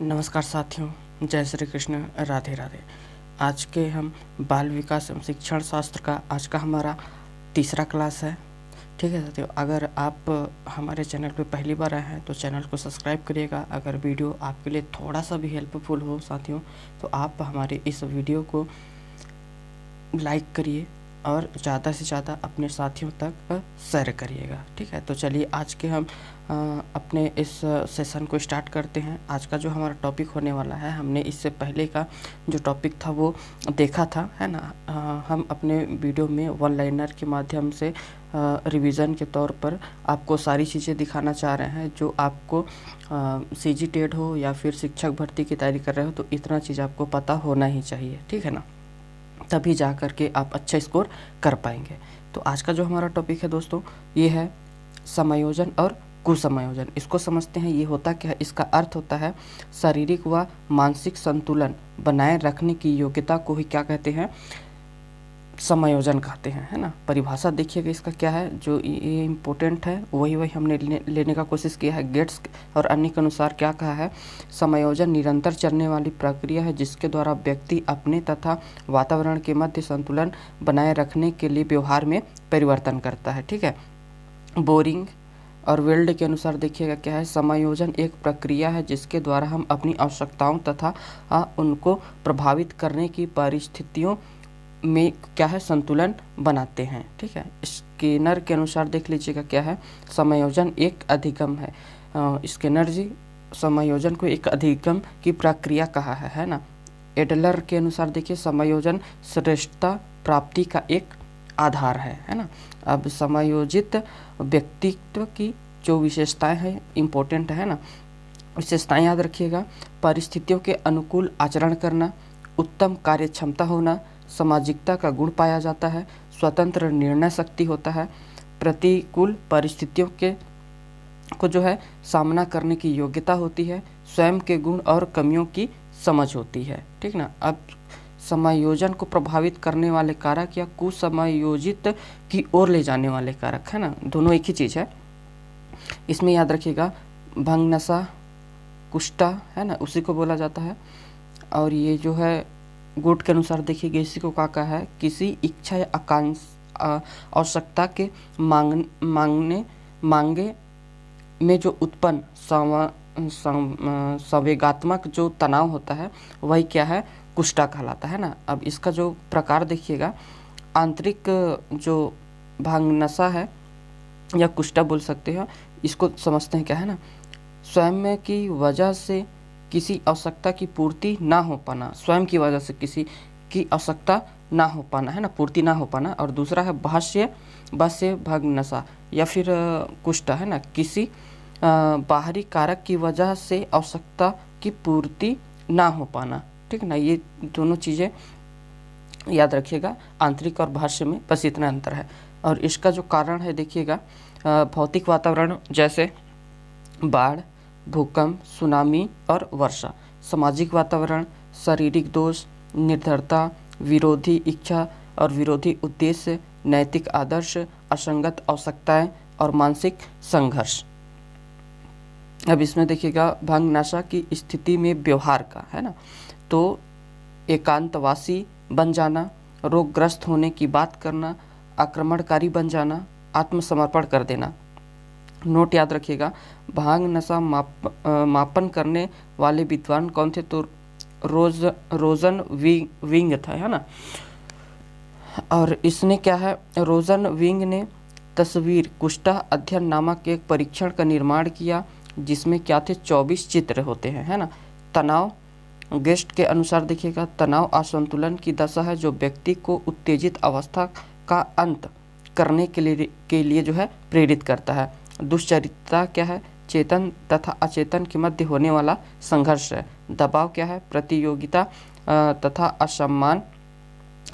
नमस्कार साथियों, जय श्री कृष्ण, राधे राधे। आज के हम बाल विकास एवं शिक्षण शास्त्र का आज का हमारा तीसरा क्लास है। ठीक है साथियों, अगर आप हमारे चैनल पे पहली बार आए हैं तो चैनल को सब्सक्राइब करिएगा। अगर वीडियो आपके लिए थोड़ा सा भी हेल्पफुल हो साथियों तो आप हमारे इस वीडियो को लाइक करिए और ज़्यादा से ज़्यादा अपने साथियों तक शेयर करिएगा। ठीक है, तो चलिए आज के हम अपने इस सेशन को स्टार्ट करते हैं। आज का जो हमारा टॉपिक होने वाला है, हमने इससे पहले का जो टॉपिक था वो देखा था, है ना। हम अपने वीडियो में वन लाइनर के माध्यम से रिवीजन के तौर पर आपको सारी चीज़ें दिखाना चाह रहे हैं जो आपको सीजी टेट हो या फिर शिक्षक भर्ती की तैयारी कर रहे हो तो इतना चीज़ आपको पता होना ही चाहिए। ठीक है ना, तभी जा कर के आप अच्छा स्कोर कर पाएंगे। तो आज का जो हमारा टॉपिक है दोस्तों, ये है समायोजन और कुसमायोजन। इसको समझते हैं, ये होता क्या है। इसका अर्थ होता है शारीरिक व मानसिक संतुलन बनाए रखने की योग्यता को ही क्या कहते हैं, समायोजन कहते हैं, है ना। परिभाषा देखिएगा इसका क्या है, जो ये इम्पोर्टेंट है वही हमने लेने का कोशिश किया है। गेट्स और अन्य के अनुसार क्या कहा है, समायोजन निरंतर चलने वाली प्रक्रिया है जिसके द्वारा व्यक्ति अपने तथा वातावरण के मध्य संतुलन बनाए रखने के लिए व्यवहार में परिवर्तन करता है। ठीक है, बोरिंग और वेल्ड के अनुसार देखिएगा क्या है, समायोजन एक प्रक्रिया है जिसके द्वारा हम अपनी आवश्यकताओं तथा उनको प्रभावित करने की परिस्थितियों में क्या है, संतुलन बनाते हैं। ठीक है, स्किनर के अनुसार देख लीजिएगा क्या है, समायोजन एक अधिगम है। स्किनर जी समायोजन को एक अधिगम की प्रक्रिया कहा है ना। एडलर के अनुसार देखिए, समायोजन श्रेष्ठता प्राप्ति का एक आधार है ना। अब समायोजित व्यक्तित्व की जो विशेषताएं हैं इम्पोर्टेंट है ना, विशेषताएं याद रखिएगा। परिस्थितियों के अनुकूल आचरण करना, उत्तम कार्य क्षमता होना, सामाजिकता का गुण पाया जाता है, स्वतंत्र निर्णय शक्ति होता है, प्रतिकूल परिस्थितियों के को जो है सामना करने की योग्यता होती है, स्वयं के गुण और कमियों की समझ होती है। ठीक ना। अब समायोजन को प्रभावित करने वाले कारक या कुसमायोजित की ओर ले जाने वाले कारक, है ना, दोनों एक ही चीज़ है। इसमें याद रखिएगा भंग, नशा, कुष्ठा, है ना, उसी को बोला जाता है। और ये जो है गुट के अनुसार देखिएगा इसी को क्या कहा है, किसी इच्छा या आकांक्षा आवश्यकता के मांगे में जो उत्पन्न संवेगात्मक जो तनाव होता है वही क्या है, कुष्ठा कहलाता है ना। अब इसका जो प्रकार देखिएगा, आंतरिक जो भांग, नशा है या कुष्ठा बोल सकते हैं, इसको समझते हैं क्या है ना, स्वयं की वजह से किसी आवश्यकता की पूर्ति ना हो पाना, स्वयं की वजह से किसी की आवश्यकता ना हो पाना, है ना, पूर्ति ना हो पाना। और दूसरा है बाह्य भाग, नशा या फिर कुष्ठा, है ना, किसी बाहरी कारक की वजह से आवश्यकता की पूर्ति ना हो पाना। ठीक ना, ये दोनों चीज़ें याद रखिएगा, आंतरिक और बाह्य में बस इतना अंतर है। और इसका जो कारण है देखिएगा, भौतिक वातावरण जैसे बाढ़, भूकंप, सुनामी और वर्षा। सामाजिक वातावरण, शारीरिक दोष, निर्धरता, विरोधी इच्छा और विरोधी उद्देश्य, नैतिक आदर्श, असंगत आवश्यकताएं और मानसिक संघर्ष। अब इसमें देखिएगा भंग, नशा की स्थिति में व्यवहार का, है ना, तो एकांतवासी बन जाना, रोगग्रस्त होने की बात करना, आक्रमणकारी बन जाना, आत्मसमर्पण कर देना। नोट याद रखिएगा, भांग नशा मापन करने वाले विद्वान कौन थे, तो रोजन विंग था, है ना। और इसने क्या है, रोजन विंग ने तस्वीर कुष्ठा अध्ययन नामक एक परीक्षण का निर्माण किया जिसमें क्या थे, 24 चित्र होते हैं, है ना। तनाव, गेस्ट के अनुसार देखिएगा, तनाव असंतुलन की दशा है जो व्यक्ति को उत्तेजित अवस्था का अंत करने के लिए जो है प्रेरित करता है। दुश्चरित्रता क्या है, चेतन तथा अचेतन के मध्य होने वाला संघर्ष है। दबाव क्या है, प्रतियोगिता तथा असम्मान,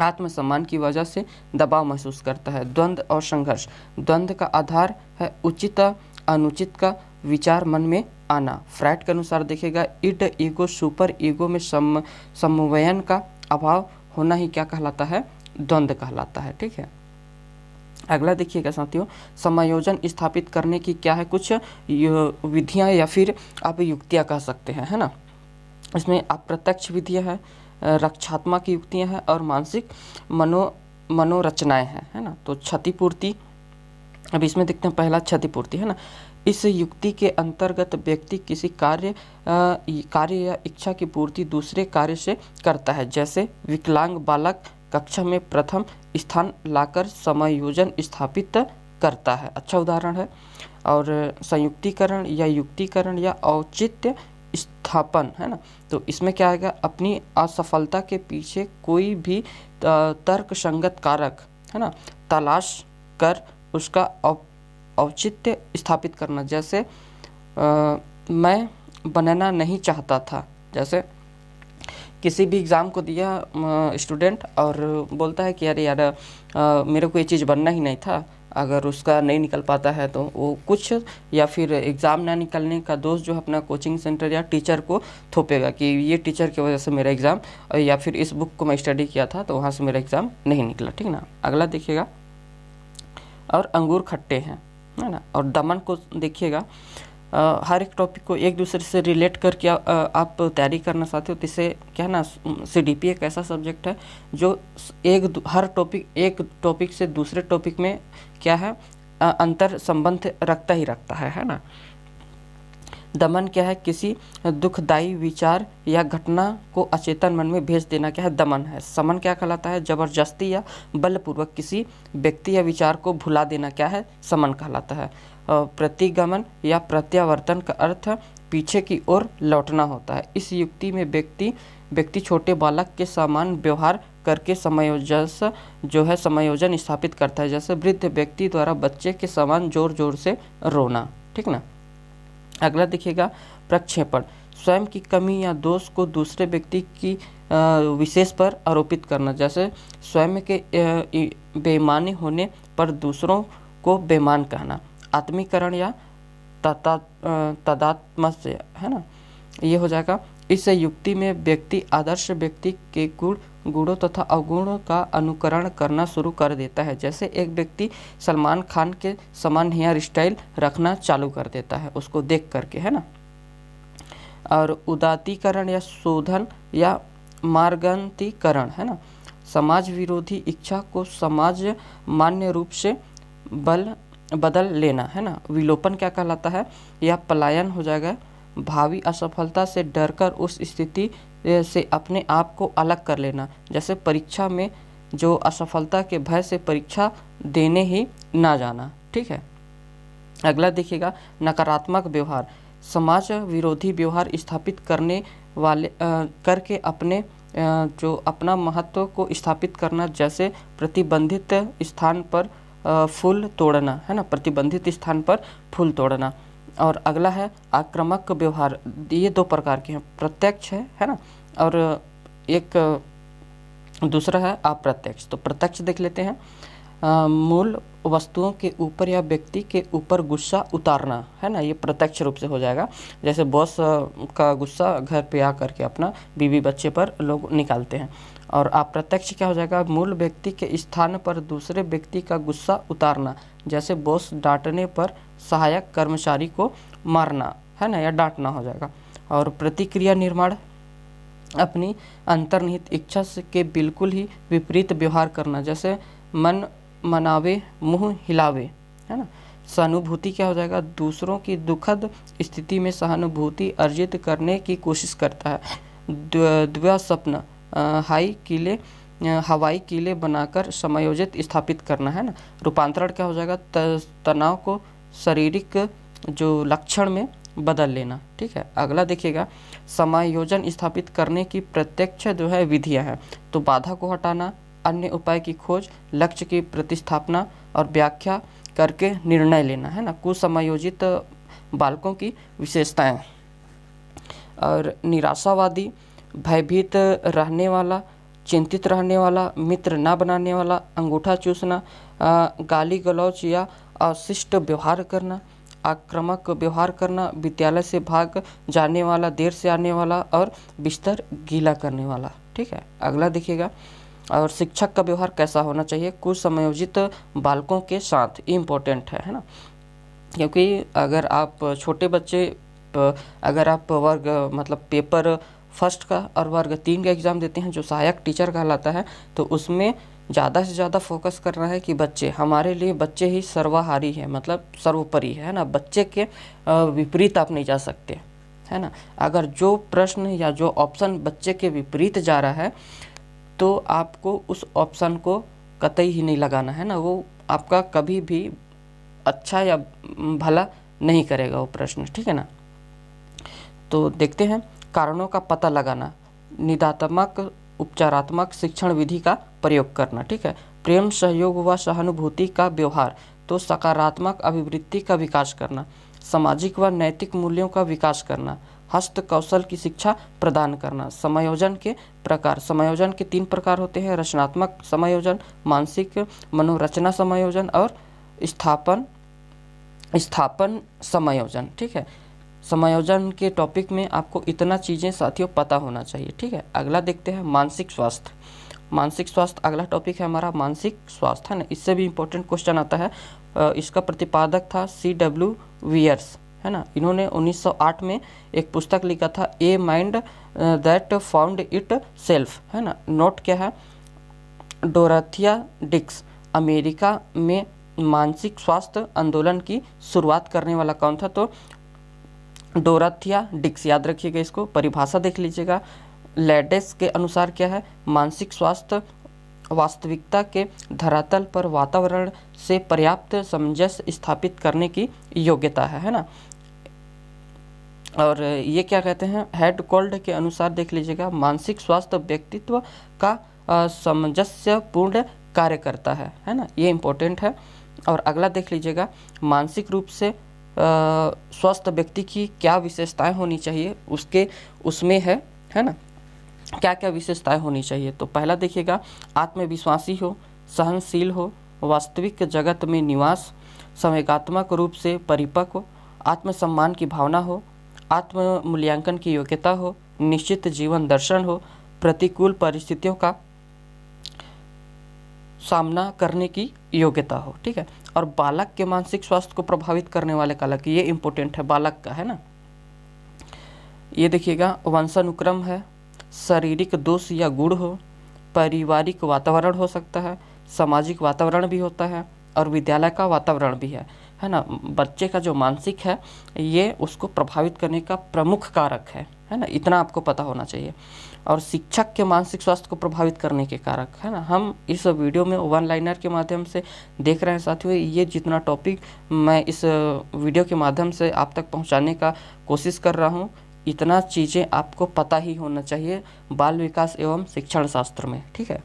आत्मसम्मान की वजह से दबाव महसूस करता है। द्वंद्व और संघर्ष, द्वंद्व का आधार है उचित अनुचित का विचार मन में आना। फ्राइड के अनुसार देखिएगा, इड ईगो सुपर ईगो में समन्वयन का अभाव होना ही क्या कहलाता है, द्वंद्व कहलाता है। ठीक है, अगला देखिएगा साथियों, समायोजन स्थापित करने की क्या है कुछ विधियां या फिर आप युक्तियां कह सकते हैं, है ना। इसमें अप्रत्यक्ष विधियाँ हैं, रक्षात्मक युक्तियाँ हैं और मानसिक मनोरचनाएँ हैं, है ना। तो क्षतिपूर्ति, अब इसमें देखते हैं पहला क्षतिपूर्ति, है ना। इस युक्ति के अंतर्गत व्यक्ति किसी कार्य या इच्छा की पूर्ति दूसरे कार्य से करता है। जैसे विकलांग बालक कक्षा में प्रथम स्थान लाकर समायोजन स्थापित करता है, अच्छा उदाहरण है। और संयुक्तिकरण या युक्तिकरण या औचित्य स्थापन, है ना। तो इसमें क्या आएगा, अपनी असफलता के पीछे कोई भी तर्कसंगत कारक, है ना, तलाश कर उसका औचित्य स्थापित करना। जैसे मैं बनना नहीं चाहता था, जैसे किसी भी एग्ज़ाम को दिया स्टूडेंट और बोलता है कि अरे यार मेरे को ये चीज़ बनना ही नहीं था, अगर उसका नहीं निकल पाता है तो वो कुछ या फिर एग्ज़ाम ना निकलने का दोष जो अपना कोचिंग सेंटर या टीचर को थोपेगा कि ये टीचर की वजह से मेरा एग्ज़ाम, या फिर इस बुक को मैं स्टडी किया था तो वहाँ से मेरा एग्ज़ाम नहीं निकला, ठीक ना। अगला देखिएगा, और अंगूर खट्टे हैं, है ना। और दमन को देखिएगा, हर एक टॉपिक को एक दूसरे से रिलेट करके आप तैयारी करना चाहते हो तो इसे क्या है ना, CDP एक ऐसा सब्जेक्ट है जो हर एक टॉपिक से दूसरे टॉपिक में क्या है अंतर संबंध रखता ही रखता है ना। दमन क्या है, किसी दुखदायी विचार या घटना को अचेतन मन में भेज देना क्या है, दमन है। समन क्या कहलाता है, जबरदस्ती या बलपूर्वक किसी व्यक्ति या विचार को भुला देना क्या है, समन कहलाता है। प्रतिगमन या प्रत्यावर्तन का अर्थ पीछे की ओर लौटना होता है। इस युक्ति में व्यक्ति छोटे बालक के समान व्यवहार करके समायोजन स्थापित करता है। जैसे वृद्ध व्यक्ति द्वारा बच्चे के समान जोर जोर से रोना, ठीक ना। अगला देखिएगा, प्रक्षेपण, स्वयं की कमी या दोष को दूसरे व्यक्ति की विशेष पर आरोपित करना। जैसे स्वयं के बेईमानी होने पर दूसरों को बेईमान कहना। आत्मीकरण या तदात्म्य, है ना, ये हो जाएगा। इस युक्ति में व्यक्ति आदर्श व्यक्ति के गुणों तथा अवगुणों का अनुकरण करना शुरू कर देता है। जैसे एक व्यक्ति सलमान खान के समान हेयर स्टाइल रखना चालू कर देता है उसको देख करके, है ना। और उदात्तीकरण या शोधन या मार्गान्तीकरण, है ना, समाज विरोधी इच्छा को समाज मान्य रूप से बदल लेना, है ना। विलोपन क्या कहलाता है, या पलायन हो जाएगा। भावी असफलता से डरकर उस स्थिति से अपने आप को अलग कर लेना। जैसे परीक्षा में जो असफलता के भय से परीक्षा देने ही ना जाना, ठीक है। अगला देखिएगा, नकारात्मक व्यवहार, समाज विरोधी व्यवहार स्थापित करने वाले करके अपना महत्व को स्थापित करना। जैसे प्रतिबंधित स्थान पर फूल तोड़ना, है ना, प्रतिबंधित स्थान पर फूल तोड़ना। और अगला है आक्रामक व्यवहार, ये दो प्रकार के हैं, प्रत्यक्ष है ना, और एक दूसरा है अप्रत्यक्ष। तो प्रत्यक्ष देख लेते हैं, मूल वस्तुओं के ऊपर या व्यक्ति के ऊपर गुस्सा उतारना, है ना, ये प्रत्यक्ष रूप से हो जाएगा। जैसे बॉस का गुस्सा घर पे आकर के अपना बीवी बच्चे पर लोग निकालते हैं। और अप्रत्यक्ष क्या हो जाएगा, मूल व्यक्ति के स्थान पर दूसरे व्यक्ति का गुस्सा उतारना। जैसे बॉस डांटने पर सहायक कर्मचारी को मारना, है ना, या डांटना हो जाएगा। और प्रतिक्रिया निर्माण, अपनी अंतर्निहित इच्छा के बिल्कुल ही विपरीत व्यवहार करना। जैसे मन मनावे मुंह हिलावे, है ना। सहानुभूति क्या हो जाएगा, दूसरों की दुखद स्थिति में सहानुभूति अर्जित करने की कोशिश करता है। द्व्यस्वप्न, हवाई किले बनाकर समायोजित स्थापित करना, है ना। रूपांतरण क्या हो जाएगा, तनाव को शारीरिक जो लक्षण में बदल लेना, ठीक है। अगला देखिएगा, समायोजन स्थापित करने की प्रत्यक्ष जो है विधियां हैं। तो बाधा को हटाना, अन्य उपाय की खोज, लक्ष्य की प्रतिस्थापना और व्याख्या करके निर्णय लेना, है ना। कुसमायोजित बालकों की विशेषताएं। और निराशावादी, भयभीत रहने वाला, चिंतित रहने वाला, मित्र ना बनाने वाला, अंगूठा चूसना, गाली गलौज या अशिष्ट व्यवहार करना, आक्रामक व्यवहार करना, विद्यालय से भाग जाने वाला, देर से आने वाला और बिस्तर गीला करने वाला, ठीक है। अगला देखिएगा, और शिक्षक का व्यवहार कैसा होना चाहिए कुछ समायोजित बालकों के साथ, इम्पोर्टेंट है ना। क्योंकि अगर आप छोटे बच्चे अगर आप वर्ग मतलब पेपर फर्स्ट का और वर्ग 3 का एग्ज़ाम देते हैं जो सहायक टीचर कहलाता है, तो उसमें ज़्यादा से ज़्यादा फोकस करना है कि बच्चे, हमारे लिए बच्चे ही सर्वहारी है, मतलब सर्वोपरि है ना। बच्चे के विपरीत आप नहीं जा सकते, है ना। अगर जो प्रश्न या जो ऑप्शन बच्चे के विपरीत जा रहा है तो आपको उस ऑप्शन को कतई ही नहीं लगाना, है ना। वो आपका कभी भी अच्छा या भला नहीं करेगा वो प्रश्न, ठीक है ना। तो देखते हैं कारणों का पता लगाना, निदात्मक उपचारात्मक शिक्षण विधि का प्रयोग करना, ठीक है। प्रेम, सहयोग व सहानुभूति का व्यवहार, तो सकारात्मक अभिवृत्ति का विकास करना, सामाजिक व नैतिक मूल्यों का विकास करना, हस्त कौशल की शिक्षा प्रदान करना। समायोजन के प्रकार, समायोजन के 3 प्रकार होते हैं, रचनात्मक समायोजन, मानसिक मनोरचना समायोजन और स्थापन समायोजन, ठीक है। समायोजन के टॉपिक में आपको इतना चीज़ें साथियों पता होना चाहिए, ठीक है। अगला देखते हैं मानसिक स्वास्थ्य। मानसिक स्वास्थ्य अगला टॉपिक है हमारा, मानसिक स्वास्थ्य, है ना। इससे भी इम्पोर्टेंट क्वेश्चन आता है। इसका प्रतिपादक था C.W. वियर्स, है ना। इन्होंने 1908 में एक पुस्तक लिखा था, a mind that found it self, है ना। नोट क्या है, डोरथिया डिक्स। अमेरिका में मानसिक स्वास्थ्य आंदोलन की शुरुआत करने वाला कौन था, तो डोरथिया डिक्स, याद रखिएगा इसको। परिभाषा देख लीजिएगा, लैडेस के अनुसार क्या है, मानसिक स्वास्थ्य वास्तविकता के धरातल पर वातावरण से पर्याप्त सामंजस्य स्थापित करने की योग्यता है ना। और ये क्या कहते हैं, हेड कोल्ड के अनुसार देख लीजिएगा, मानसिक स्वास्थ्य व्यक्तित्व का सामंजस्यपूर्ण कार्य करता है ना। ये इम्पोर्टेंट है। और अगला देख लीजिएगा, मानसिक रूप से स्वस्थ व्यक्ति की क्या विशेषताएं होनी चाहिए, उसमें है ना, क्या क्या विशेषताएं होनी चाहिए। तो पहला देखिएगा, आत्मविश्वासी हो, सहनशील हो, वास्तविक जगत में निवास, संवेगात्मक रूप से परिपक्व, आत्मसम्मान की भावना हो, आत्म मूल्यांकन की योग्यता हो, निश्चित जीवन दर्शन हो, प्रतिकूल परिस्थितियों का सामना करने की योग्यता हो, ठीक है। और बालक के मानसिक स्वास्थ्य को प्रभावित करने वाले कारक, ये इंपॉर्टेंट है बालक का, है ना। ये देखिएगा, वंशानुक्रम है, शारीरिक दोष या गुण हो, पारिवारिक वातावरण हो सकता है, सामाजिक वातावरण भी होता है और विद्यालय का वातावरण भी है ना। बच्चे का जो मानसिक है ये उसको प्रभावित करने का प्रमुख कारक है ना। इतना आपको पता होना चाहिए। और शिक्षक के मानसिक स्वास्थ्य को प्रभावित करने के कारक, है ना। हम इस वीडियो में वन लाइनर के माध्यम से देख रहे हैं साथियों। ये जितना टॉपिक मैं इस वीडियो के माध्यम से आप तक पहुंचाने का कोशिश कर रहा हूं, इतना चीज़ें आपको पता ही होना चाहिए बाल विकास एवं शिक्षण शास्त्र में, ठीक है।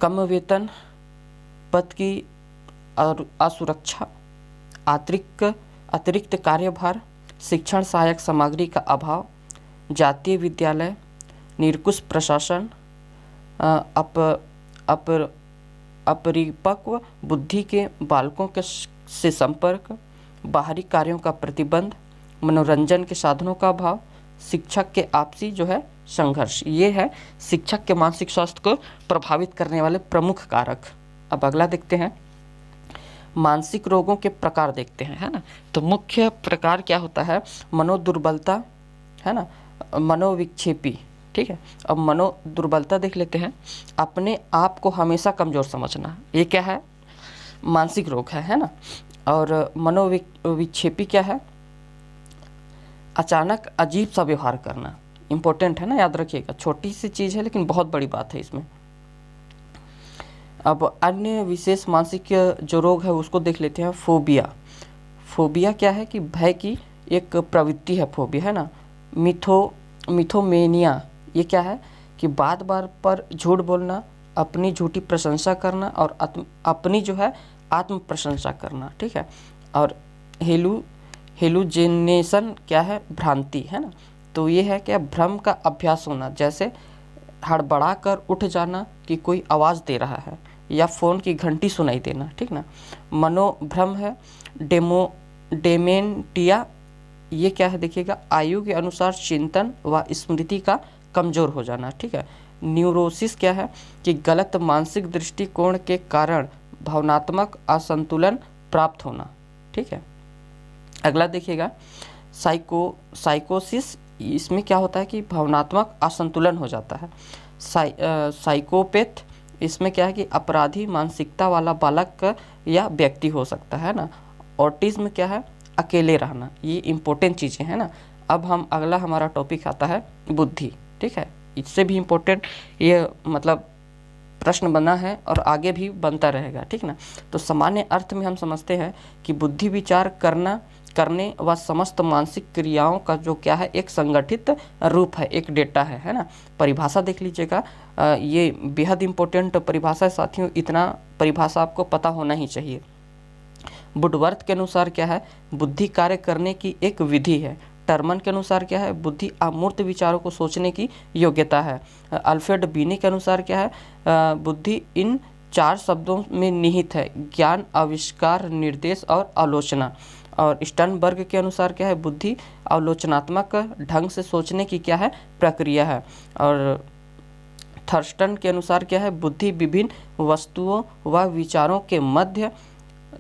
कम वेतन, पद की और असुरक्षा, अतिरिक्त कार्यभार, शिक्षण सहायक सामग्री का अभाव, जातीय विद्यालय, निरकुश प्रशासन, अपरिपक्व बुद्धि के बालकों के से संपर्क, बाहरी कार्यों का प्रतिबंध, मनोरंजन के साधनों का अभाव, शिक्षक के आपसी जो है संघर्ष, ये है शिक्षक के मानसिक स्वास्थ्य को प्रभावित करने वाले प्रमुख कारक। अब अगला देखते हैं, मानसिक रोगों के प्रकार देखते हैं, है ना। तो मुख्य प्रकार क्या होता है, मनोदुर्बलता, है ना, मनोविक्षेपी, ठीक है। अब मनोदुर्बलता देख लेते हैं, अपने आप को हमेशा कमज़ोर समझना, ये क्या है, मानसिक रोग है ना। और मनोविक्षेपी क्या है, अचानक अजीब सा व्यवहार करना, इम्पोर्टेंट है ना, याद रखिएगा। छोटी सी चीज़ है लेकिन बहुत बड़ी बात है इसमें। अब अन्य विशेष मानसिक जो रोग है उसको देख लेते हैं, फोबिया। फोबिया क्या है कि भय की एक प्रवृत्ति है, फोबिया, है ना। मिथोमेनिया, ये क्या है कि बार बार पर झूठ बोलना, अपनी झूठी प्रशंसा करना और अपनी जो है आत्म प्रशंसा करना, ठीक है। और हेलुजिनेशन क्या है, भ्रांति, है ना। तो ये है क्या, भ्रम का अभ्यास होना, जैसे हड़बड़ा कर उठ जाना कि कोई आवाज़ दे रहा है या फ़ोन की घंटी सुनाई देना, ठीक ना। मनोभ्रम है। डेमेंटिया, ये क्या है देखिएगा, आयु के अनुसार चिंतन व स्मृति का कमज़ोर हो जाना, ठीक है। न्यूरोसिस क्या है कि गलत मानसिक दृष्टिकोण के कारण भावनात्मक असंतुलन प्राप्त होना, ठीक है। अगला देखिएगा, साइकोसिस इसमें क्या होता है कि भावनात्मक असंतुलन हो जाता है। साइकोपैथ इसमें क्या है कि अपराधी मानसिकता वाला बालक या व्यक्ति हो सकता है ना। ऑटिज्म क्या है, अकेले रहना। ये इम्पोर्टेंट चीज़ें हैं ना। अब हम अगला हमारा टॉपिक आता है बुद्धि, ठीक है। इससे भी इम्पोर्टेंट ये मतलब प्रश्न बना है और आगे भी बनता रहेगा, ठीक ना। तो सामान्य अर्थ में हम समझते हैं कि बुद्धि विचार करने व समस्त मानसिक क्रियाओं का जो क्या है एक संगठित रूप है, एक डेटा है ना। परिभाषा देख लीजिएगा, ये बेहद इम्पोर्टेंट परिभाषा है साथियों, इतना परिभाषा आपको पता होना ही चाहिए। वुडवर्थ के अनुसार क्या है, बुद्धि कार्य करने की एक विधि है। टर्मन के अनुसार क्या है, बुद्धि अमूर्त विचारों को सोचने की योग्यता है। अल्फ्रेड बीने के अनुसार क्या है, बुद्धि इन 4 शब्दों में निहित है, ज्ञान, आविष्कार, निर्देश और आलोचना। और स्टर्नबर्ग के अनुसार क्या है, बुद्धि आलोचनात्मक ढंग से सोचने की क्या है प्रक्रिया है। और थर्स्टन के अनुसार क्या है, बुद्धि विभिन्न वस्तुओं व विचारों के मध्य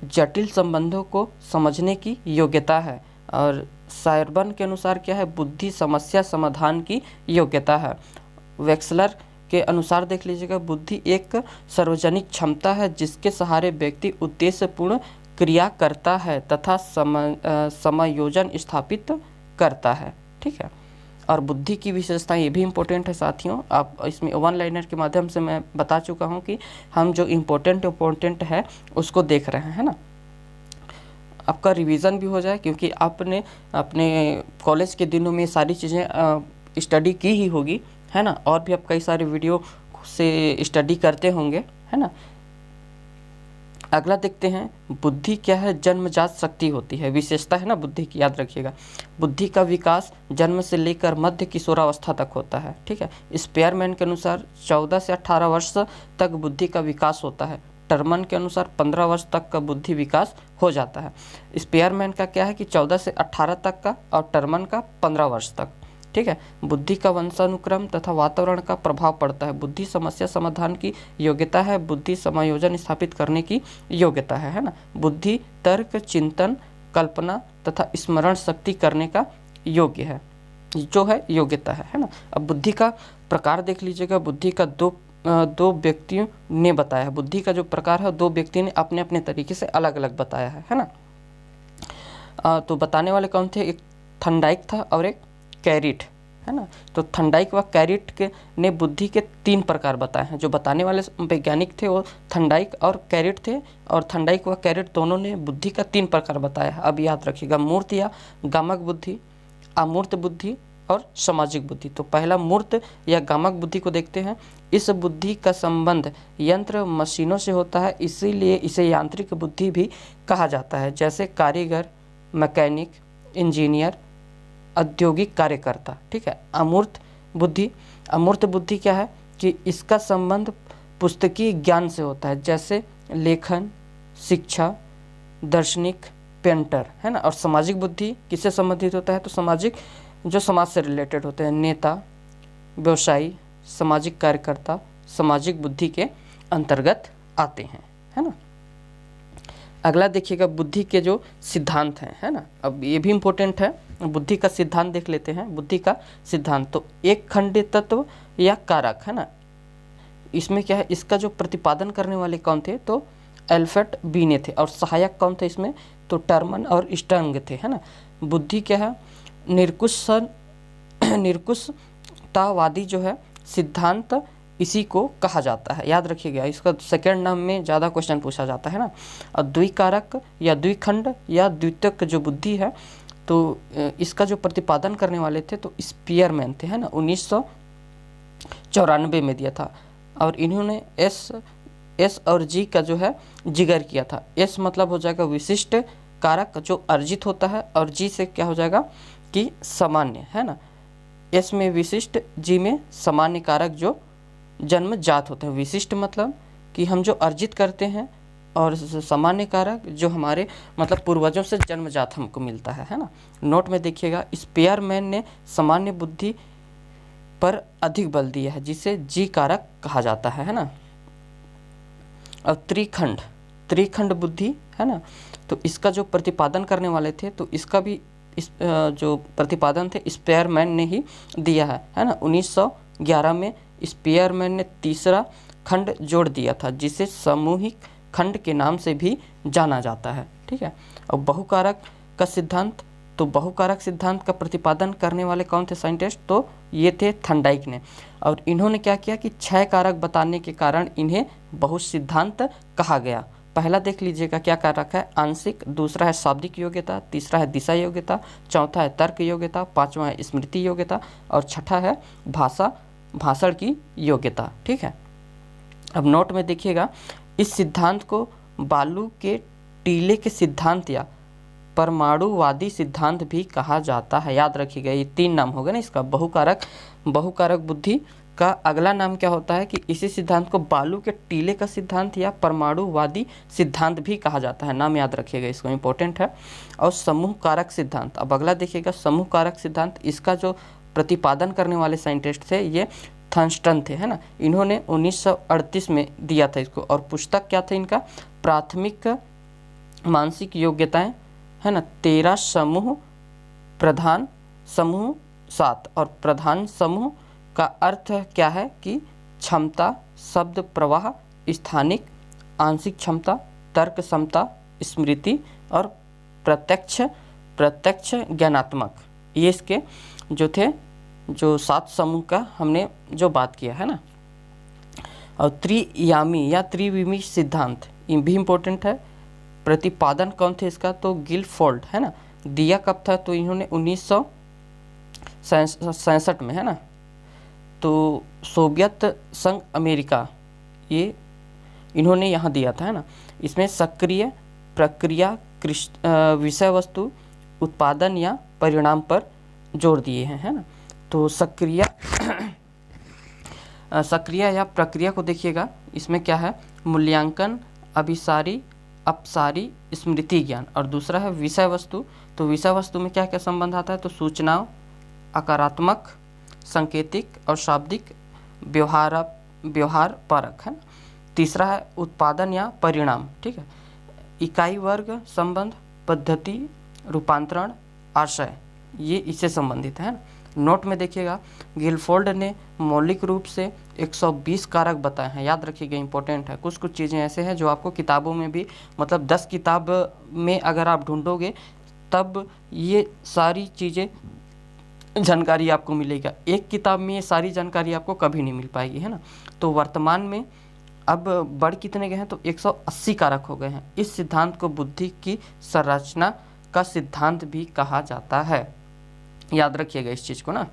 जटिल संबंधों को समझने की योग्यता है। और सायरबर्न के अनुसार क्या है, बुद्धि समस्या समाधान की योग्यता है। वेक्सलर के अनुसार देख लीजिएगा, बुद्धि एक सार्वजनिक क्षमता है जिसके सहारे व्यक्ति उद्देश्यपूर्ण क्रिया करता है तथा समायोजन स्थापित करता है, ठीक है। और बुद्धि की विशेषताएं ये भी इम्पोर्टेंट है साथियों। आप इसमें वन लाइनर के माध्यम से मैं बता चुका हूँ कि हम जो इम्पोर्टेंट है उसको देख रहे हैं ना। आपका रिवीजन भी हो जाए, क्योंकि आपने अपने कॉलेज के दिनों में सारी चीज़ें स्टडी की ही होगी, है ना। और भी आप कई सारे वीडियो से स्टडी करते होंगे, है ना। अगला देखते हैं, बुद्धि क्या है, जन्मजात शक्ति होती है, विशेषता है ना बुद्धि की, याद रखिएगा। बुद्धि का विकास जन्म से लेकर मध्य किशोरावस्था तक होता है, ठीक है। स्पेयरमैन के अनुसार 14 से 18 वर्ष तक बुद्धि का विकास होता है। टर्मन के अनुसार 15 वर्ष तक का बुद्धि विकास हो जाता है। स्पेयरमैन का क्या है कि 14 से 18 तक का और टर्मन का 15 वर्ष तक, ठीक है। बुद्धि का वंशानुक्रम तथा वातावरण का प्रभाव पड़ता है। बुद्धि समस्या समाधान की योग्यता है। बुद्धि समायोजन स्थापित करने की योग्यता है ना। बुद्धि तर्क, चिंतन, कल्पना तथा स्मरण शक्ति करने का योग्य है, जो है योग्यता है ना। अब बुद्धि का प्रकार देख लीजिएगा। बुद्धि का दो व्यक्तियों ने बताया है। बुद्धि का जो प्रकार है 2 व्यक्तियों ने अपने अपने तरीके से अलग अलग बताया है ना। तो बताने वाले कौन थे, एक थर्नडाइक था और एक कैरिट, है ना। तो थर्नडाइक व कैरिट के ने बुद्धि के 3 प्रकार बताए हैं। जो बताने वाले वैज्ञानिक थे वो थर्नडाइक और कैरिट थे, और थर्नडाइक व कैरिट दोनों ने बुद्धि का 3 प्रकार बताया है। अब याद रखिएगा, मूर्त या गामक बुद्धि, अमूर्त बुद्धि और सामाजिक बुद्धि। तो पहला मूर्त या गामक बुद्धि को देखते हैं। इस बुद्धि का संबंध यंत्र मशीनों से होता है, इसीलिए इसे यांत्रिक बुद्धि भी कहा जाता है, जैसे कारीगर, मैकेनिक, इंजीनियर, औद्योगिक कार्यकर्ता, ठीक है। अमूर्त बुद्धि क्या है कि इसका संबंध पुस्तकीय ज्ञान से होता है, जैसे लेखन, शिक्षा, दार्शनिक, पेंटर, है ना। और सामाजिक बुद्धि किससे संबंधित होता है, तो सामाजिक जो समाज से रिलेटेड होते हैं, नेता, व्यवसायी, सामाजिक कार्यकर्ता सामाजिक बुद्धि के अंतर्गत आते हैं, है ना। अगला देखिएगा, बुद्धि के जो सिद्धांत हैं, है ना। अब ये भी इम्पोर्टेंट है, बुद्धि का सिद्धांत देख लेते हैं। बुद्धि का सिद्धांत तो एक खंड तत्व या कारक, है ना। इसमें क्या है, इसका जो प्रतिपादन करने वाले कौन थे, तो अल्फ्रेड बीने थे, और सहायक कौन थे इसमें, तो टर्मन और स्टर्न थे, है ना। बुद्धि क्या है, निरकुशतावादी जो है सिद्धांत इसी को कहा जाता है, याद रखिएगा। इसका सेकेंड नाम में ज़्यादा क्वेश्चन पूछा जाता है ना। और द्विकारक या द्विखंड या द्वितीयक जो बुद्धि है, तो इसका जो प्रतिपादन करने वाले थे तो स्पीयरमैन थे, है ना। 1994 में दिया था, और इन्होंने एस और जी का जो है जिक्र किया था। एस मतलब हो जाएगा विशिष्ट कारक जो अर्जित होता है, और जी से क्या हो जाएगा कि सामान्य, है ना। एस में विशिष्ट, जी में सामान्य कारक जो जन्मजात होते हैं। विशिष्ट मतलब कि हम जो अर्जित करते हैं, और सामान्य कारक जो हमारे मतलब पूर्वजों से जन्मजात हमको मिलता है ना। नोट में देखिएगा, स्पेयरमैन ने सामान्य बुद्धि पर अधिक बल दिया है, जिसे जी कारक कहा जाता है ना। और त्रिखंड बुद्धि, है ना। तो इसका जो प्रतिपादन करने वाले थे, तो इसका भी इस जो प्रतिपादन थे स्पेयरमैन ने ही दिया है ना। 1911 में स्पेयरमैन ने तीसरा खंड जोड़ दिया था जिसे सामूहिक खंड के नाम से भी जाना जाता है, ठीक है। और बहुकारक का सिद्धांत, तो बहुकारक सिद्धांत का प्रतिपादन करने वाले कौन थे साइंटिस्ट, तो ये थे थर्नडाइक ने। और इन्होंने क्या किया कि 6 कारक बताने के कारण इन्हें बहु सिद्धांत कहा गया। पहला देख लीजिएगा क्या कारक है, आंशिक, दूसरा है शाब्दिक योग्यता, तीसरा है दिशा योग्यता, चौथा है तर्क योग्यता, पांचवा है स्मृति योग्यता और छठा है भाषण की योग्यता, ठीक है। अब नोट में देखिएगा, इस सिद्धांत को बालू के टीले के सिद्धांत या परमाणुवादी सिद्धांत भी कहा जाता है। याद रखिएगा, ये 3 नाम हो गए ना इसका। बहुकारक बुद्धि का अगला नाम क्या होता है कि इसी सिद्धांत को बालू के टीले का सिद्धांत या परमाणुवादी सिद्धांत भी कहा जाता है। नाम याद रखिएगा, इसको इंपॉर्टेंट है। और समूह कारक सिद्धांत, अब अगला देखिएगा समूह कारक सिद्धांत, इसका जो प्रतिपादन करने वाले साइंटिस्ट थे ये थर्स्टन थे, है ना। इन्होंने 1938 में दिया था इसको। और पुस्तक क्या था इनका, प्राथमिक मानसिक योग्यताएं, है ना। 13 समूह, प्रधान समूह 7। और प्रधान समूह का अर्थ क्या है कि क्षमता, शब्द प्रवाह, स्थानिक, आंशिक क्षमता, तर्क क्षमता, स्मृति और प्रत्यक्ष ज्ञानात्मक। ये इसके जो थे, जो 7 समूह का हमने जो बात किया है ना। और त्रियामी या त्रिविमी सिद्धांत ये भी इम्पोर्टेंट है। प्रतिपादन कौन थे इसका, तो गिलफोर्ड, है ना। दिया कब था, तो इन्होंने 1967 में, है ना। तो सोवियत संघ अमेरिका, ये इन्होंने यहाँ दिया था, है ना। इसमें सक्रिय प्रक्रिया, विषय वस्तु, उत्पादन या परिणाम पर जोर दिए हैं, है ना। तो सक्रिय या प्रक्रिया को देखिएगा, इसमें क्या है, मूल्यांकन, अभिसारी, अपसारी, स्मृति ज्ञान। और दूसरा है विषय वस्तु, तो विषय वस्तु में क्या क्या संबंध आता है, तो सूचनाओं, आकारात्मक, सांकेतिक और शाब्दिक, व्यवहार परक, है। तीसरा है उत्पादन या परिणाम, ठीक है। इकाई वर्ग संबंध, पद्धति, रूपांतरण, आशय, ये इससे संबंधित है ना। नोट में देखिएगा, गिलफोर्ड ने मौलिक रूप से 120 कारक बताए हैं। याद रखिएगा, इंपॉर्टेंट है। कुछ चीज़ें ऐसे हैं जो आपको किताबों में भी, मतलब 10 किताब में अगर आप ढूंढोगे तब ये सारी चीज़ें जानकारी आपको मिलेगा। एक किताब में ये सारी जानकारी आपको कभी नहीं मिल पाएगी, है ना। तो वर्तमान में अब बढ़ कितने गए हैं, तो 180 कारक हो गए हैं। इस सिद्धांत को बुद्धि की संरचना का सिद्धांत भी कहा जाता है। याद रखिएगा इस चीज़ को ना।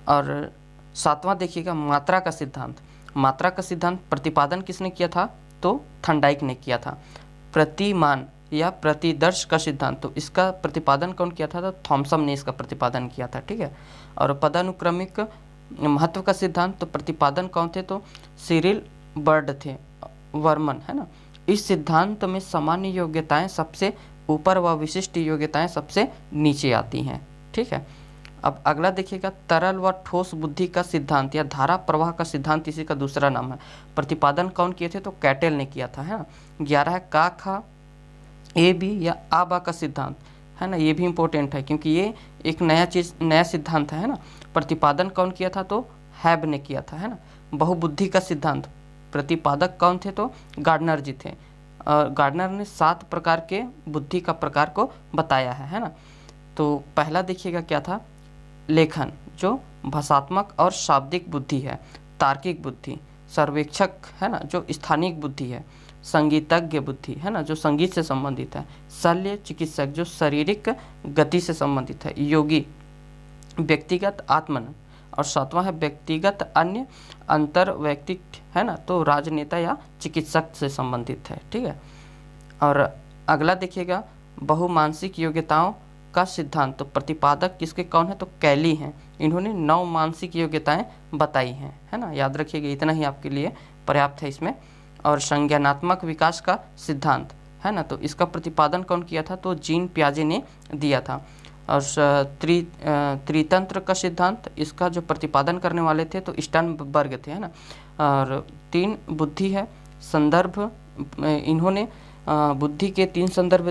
और 7वां देखिएगा, मात्रा का सिद्धांत। मात्रा का सिद्धांत प्रतिपादन किसने किया था, तो थर्नडाइक ने किया था। प्रतिमान या प्रतिदर्श का सिद्धांत, तो इसका प्रतिपादन कौन किया था, तो थॉमसन ने इसका प्रतिपादन किया था, ठीक है। और पदानुक्रमिक महत्व का सिद्धांत, तो प्रतिपादन कौन थे, तो सिरिल बर्ड थे, वर्मन, है ना। इस सिद्धांत में सामान्य योग्यताएं सबसे ऊपर व विशिष्ट योग्यताएं सबसे नीचे आती हैं, ठीक है। अब अगला देखिएगा, तरल व ठोस बुद्धि का सिद्धांत या धारा प्रवाह का सिद्धांत, इसी का दूसरा नाम है। प्रतिपादन कौन किए थे, तो कैटेल ने किया था, है ना। 11 है का खा ए बी या आ बा का सिद्धांत, है ना। ये भी इम्पोर्टेंट है क्योंकि ये एक नया सिद्धांत है ना। प्रतिपादन कौन किया था, तो हैब ने किया था, है ना। बहुबुद्धि का सिद्धांत, प्रतिपादक कौन थे, तो गार्डनर जी थे। गार्डनर ने 7 प्रकार के बुद्धि का प्रकार को बताया है ना। तो पहला देखिएगा क्या था, लेखन, जो भाषात्मक और शाब्दिक बुद्धि है। तार्किक बुद्धि, सर्वेक्षक, है ना, जो स्थानिक बुद्धि है। संगीतज्ञ बुद्धि, है ना, जो संगीत से संबंधित है। शल्य चिकित्सक, जो शारीरिक गति से संबंधित है। योगी, व्यक्तिगत आत्मन। और 7वां है व्यक्तिगत अन्य अंतर वैयक्तिक, है ना, तो राजनेता या चिकित्सक से संबंधित है, ठीक है। और अगला देखिएगा, बहुमानसिक योग्यताओं का सिद्धांत, तो प्रतिपादक किसके कौन है, तो कैली हैं। इन्होंने 9 मानसिक योग्यताएं बताई हैं, है ना। याद रखिएगा, इतना ही आपके लिए पर्याप्त है इसमें। और संज्ञानात्मक विकास का सिद्धांत, है ना, तो इसका प्रतिपादन कौन किया था, तो जीन पियाजे ने दिया था। और त्रितंत्र का सिद्धांत, इसका जो प्रतिपादन करने वाले थे तो स्टर्नबर्ग थे, है ना। और 3 बुद्धि है, संदर्भ, इन्होंने बुद्धि के 3 संदर्भ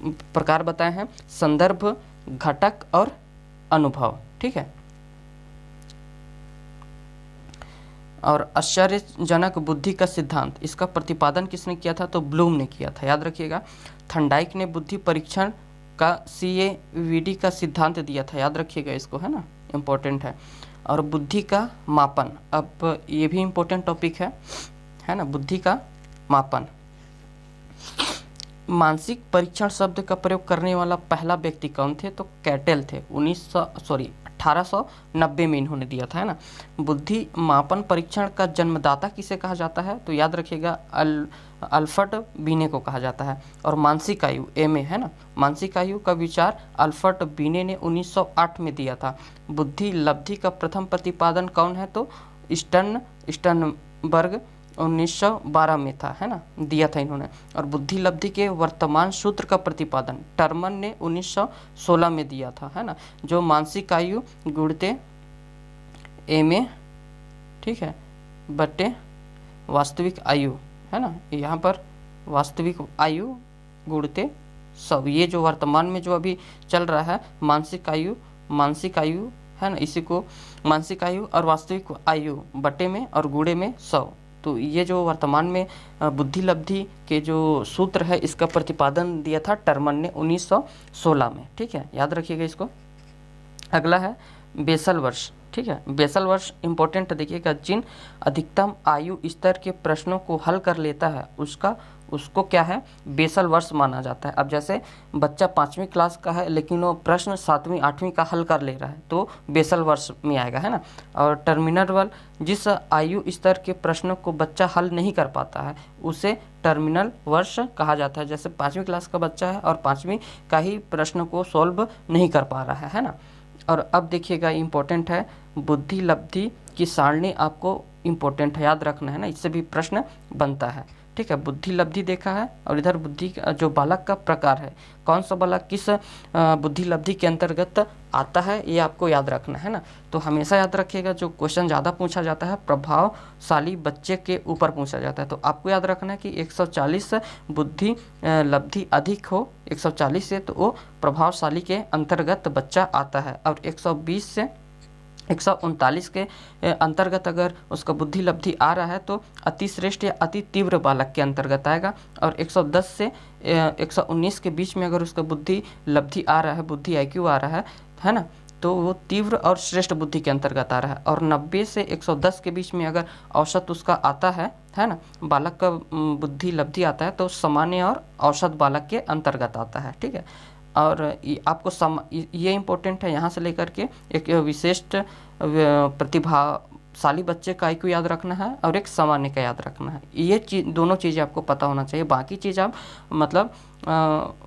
प्रकार बताए हैं, संदर्भ, घटक और अनुभव। ठीक है। और आश्चर्यजनक बुद्धि का सिद्धांत, इसका प्रतिपादन किसने किया था? तो ब्लूम ने किया था, याद रखिएगा। थर्नडाइक ने बुद्धि परीक्षण का CAVD का सिद्धांत दिया था, याद रखिएगा इसको, है ना, इम्पोर्टेंट है। और बुद्धि का मापन, अब ये भी इम्पोर्टेंट टॉपिक है ना, बुद्धि का मापन। मानसिक परीक्षण शब्द का प्रयोग करने वाला पहला व्यक्ति कौन थे? तो कैटेल थे। 1890 में इन्होंने दिया था, है ना। बुद्धि मापन परीक्षण का जन्मदाता किसे कहा जाता है? तो याद रखिएगा अल्फ्रेड बीने को कहा जाता है। और मानसिक आयु MA, है ना, मानसिक आयु का विचार अल्फ्रेड बीने ने 1908 में दिया था। बुद्धि लब्धि का प्रथम प्रतिपादन कौन है? तो स्टर्नबर्ग 1912 में था, है ना, दिया था इन्होंने। और बुद्धि लब्धि के वर्तमान सूत्र का प्रतिपादन टर्मन ने 1916 में दिया था, है ना, जो मानसिक आयु गुणते MA, ठीक है, बटे वास्तविक आयु, है ना, यहाँ पर वास्तविक आयु गुणते सब, ये जो वर्तमान में जो अभी चल रहा है मानसिक आयु है ना, इसी को मानसिक आयु और वास्तविक आयु बटे में और गुणे में 100। तो ये जो वर्तमान में बुद्धि लब्धि के जो सूत्र है इसका प्रतिपादन दिया था टर्मन ने 1916 में। ठीक है, याद रखिएगा इसको। अगला है बेसल वर्ष। ठीक है, बेसल वर्ष इंपॉर्टेंट देखिएगा, जिन अधिकतम आयु स्तर के प्रश्नों को हल कर लेता है उसको क्या है? बेसल वर्ष माना जाता है। अब जैसे बच्चा 5वीं क्लास का है लेकिन वो प्रश्न 7वीं 8वीं का हल कर ले रहा है तो बेसल वर्ष में आएगा, है ना। और टर्मिनल वर्ष, जिस आयु स्तर के प्रश्नों को बच्चा हल नहीं कर पाता है उसे टर्मिनल वर्ष कहा जाता है। जैसे 5वीं क्लास का बच्चा है और 5वीं का ही प्रश्न को सॉल्व नहीं कर पा रहा है ना। और अब देखिएगा इम्पोर्टेंट है, बुद्धि लब्धि की सारणी आपको इम्पोर्टेंट है, याद रखना है ना, इससे भी प्रश्न बनता है। ठीक है, बुद्धि लब्धि देखा है और इधर बुद्धि जो बालक का प्रकार है, कौन सा बालक किस बुद्धि लब्धि के अंतर्गत आता है ये आपको याद रखना है ना। तो हमेशा याद रखिएगा जो क्वेश्चन ज़्यादा पूछा जाता है प्रभावशाली बच्चे के ऊपर पूछा जाता है। तो आपको याद रखना है कि 140 बुद्धि लब्धि अधिक हो 140 से तो वो प्रभावशाली के अंतर्गत बच्चा आता है, और 120 से 139 के अंतर्गत अगर उसका बुद्धि लब्धि आ रहा है तो अति श्रेष्ठ या अति तीव्र बालक के अंतर्गत आएगा, और 110 से 119 के बीच में अगर उसका बुद्धि लब्धि आ रहा है, बुद्धि IQ आ रहा है ना, तो वो तीव्र और श्रेष्ठ बुद्धि के अंतर्गत आ रहा है। और 90 से 110 के बीच में अगर औसत उसका आता है ना, बालक का बुद्धि लब्धि आता है तो सामान्य और औसत बालक के अंतर्गत आता है। ठीक है, और आपको ये इम्पोर्टेंट है, यहाँ से लेकर के एक विशिष्ट प्रतिभाशाली बच्चे का IQ याद रखना है और एक सामान्य का याद रखना है। ये दोनों चीज़ें आपको पता होना चाहिए। बाकी चीज़ आप मतलब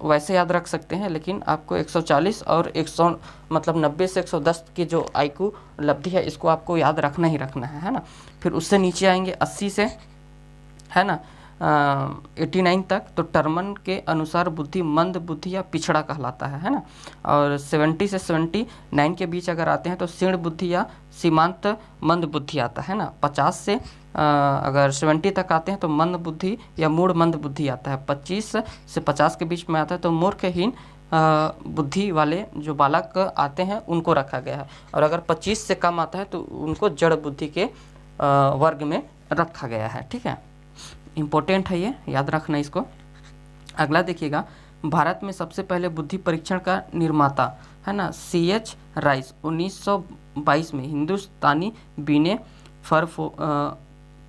वैसे याद रख सकते हैं, लेकिन आपको 140 और 90 से 110 की जो IQ लब्धि है इसको आपको याद रखना ही रखना है ना। फिर उससे नीचे आएंगे 80 से, है ना, 89 तक, तो टर्मन के अनुसार बुद्धि मंद बुद्धि या पिछड़ा कहलाता है ना। और 70 से 79 के बीच अगर आते हैं तो शीर्ण बुद्धि या सीमांत मंद बुद्धि आता है ना। 50 से अगर 70 तक आते हैं तो मंद बुद्धि या मूढ़ मंद बुद्धि आता है। 25 से 50 के बीच में आता है तो मूर्खहीन बुद्धि वाले जो बालक आते हैं उनको रखा गया है, और अगर 25 से कम आता है तो उनको जड़ बुद्धि के वर्ग में रखा गया है। ठीक है, इम्पोर्टेंट है ये, याद रखना इसको। अगला देखिएगा, भारत में सबसे पहले बुद्धि परीक्षण का निर्माता है ना CH राइस 1922 में हिंदुस्तानी बीने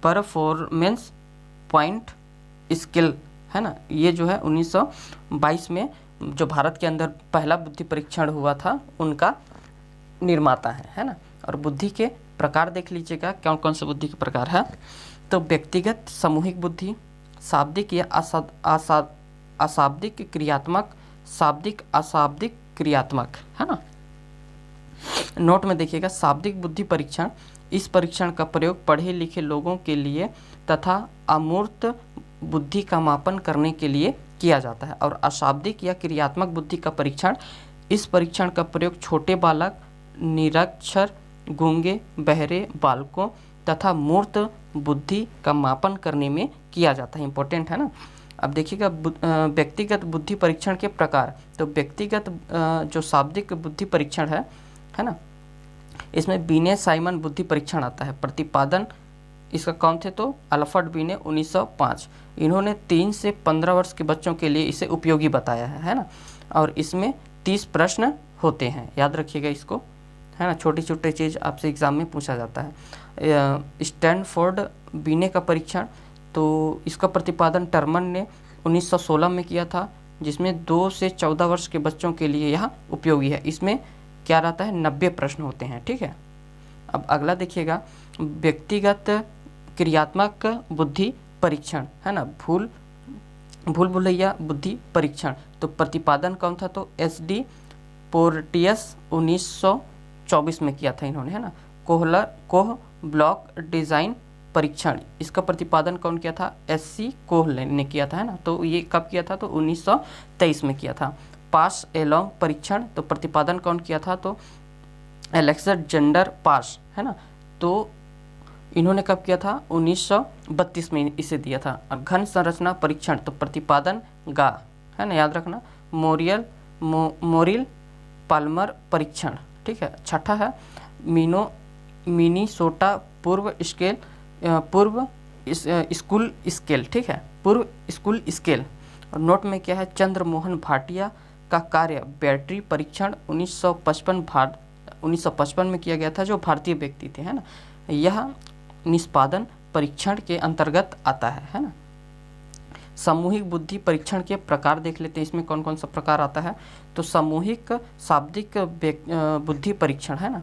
परफॉर्मेंस पॉइंट स्किल, है ना, ये जो है 1922 में जो भारत के अंदर पहला बुद्धि परीक्षण हुआ था उनका निर्माता है ना। और बुद्धि के प्रकार देख लीजिएगा कौन कौन से बुद्धि के प्रकार है। तो व्यक्तिगत सामूहिक बुद्धि, शाब्दिक या अशाब्दिक क्रियात्मक, शाब्दिक अशाब्दिक क्रियात्मक, है ना। नोट में देखिएगा, शाब्दिक बुद्धि परीक्षण, इस परीक्षण का प्रयोग पढ़े लिखे लोगों के लिए तथा अमूर्त बुद्धि का मापन करने के लिए किया जाता है। और अशाब्दिक या क्रियात्मक बुद्धि का परीक्षण, इस परीक्षण का प्रयोग छोटे बालक, निरक्षर, गूंगे, बहरे बालकों तथा मूर्त बुद्धि का मापन करने में किया जाता है। इंपॉर्टेंट है ना। अब देखिएगा व्यक्तिगत बुद्धि परीक्षण के प्रकार। तो व्यक्तिगत जो शाब्दिक बुद्धि परीक्षण है ना, इसमें बीने साइमन बुद्धि परीक्षण आता है। प्रतिपादन इसका कौन थे तो अल्फ्रेड बीने 1905। इन्होंने 3 से 15 वर्ष के बच्चों के लिए इसे उपयोगी बताया है ना। और इसमें 30 प्रश्न होते हैं, याद रखिएगा इसको, है ना। छोटी छोटी चीज़ आपसे एग्जाम में पूछा जाता है। स्टैनफोर्ड बीने का परीक्षण, तो इसका प्रतिपादन टर्मन ने 1916 में किया था, जिसमें 2 से 14 वर्ष के बच्चों के लिए यह उपयोगी है। इसमें क्या रहता है, 90 प्रश्न होते हैं, ठीक है। अब अगला देखिएगा, व्यक्तिगत क्रियात्मक बुद्धि परीक्षण, है ना, भूल भुलैया बुद्धि परीक्षण। तो प्रतिपादन कौन था तो SD पोर्टियस 1924 में किया था इन्होंने, है ना। कोह ब्लॉक डिज़ाइन परीक्षण, इसका प्रतिपादन कौन किया था, SC कोह ने किया था, है ना। तो ये कब किया था तो 1923 में किया था। पास एलोंग परीक्षण, तो प्रतिपादन कौन किया था तो अलेक्जेंडर पास, है ना। तो इन्होंने कब किया था 1932 में इसे दिया था। और घन संरचना परीक्षण, तो प्रतिपादन गा, है ना, याद रखना, मोरिल पाल्मर परीक्षण, ठीक है। छठा है मिनीसोटा पूर्व स्कूल स्केल, ठीक है, पूर्व स्कूल स्केल। और नोट में क्या है, चंद्रमोहन भाटिया का कार्य बैटरी परीक्षण 1955 में किया गया था, जो भारतीय व्यक्ति थे, है ना। यह निष्पादन परीक्षण के अंतर्गत आता है ना। सामूहिक बुद्धि परीक्षण के प्रकार देख लेते हैं, इसमें कौन कौन सा प्रकार आता है। तो सामूहिक शाब्दिक बुद्धि परीक्षण, है ना।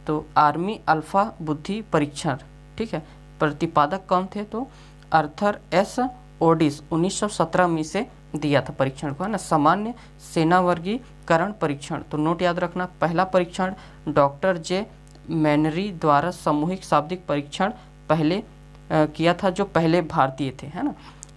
तो आर्मी अल्फा बुद्धि परीक्षण, ठीक है। प्रतिपादक कौन थे तो आर्थर S ओडिस 1917 में से दिया था परीक्षण को, है ना। सामान्य सेना वर्गीकरण परीक्षण, तो नोट याद रखना, पहला परीक्षण डॉक्टर J मैनरी द्वारा सामूहिक शाब्दिक परीक्षण पहले किया था, जो पहले भारतीय थे, है ना।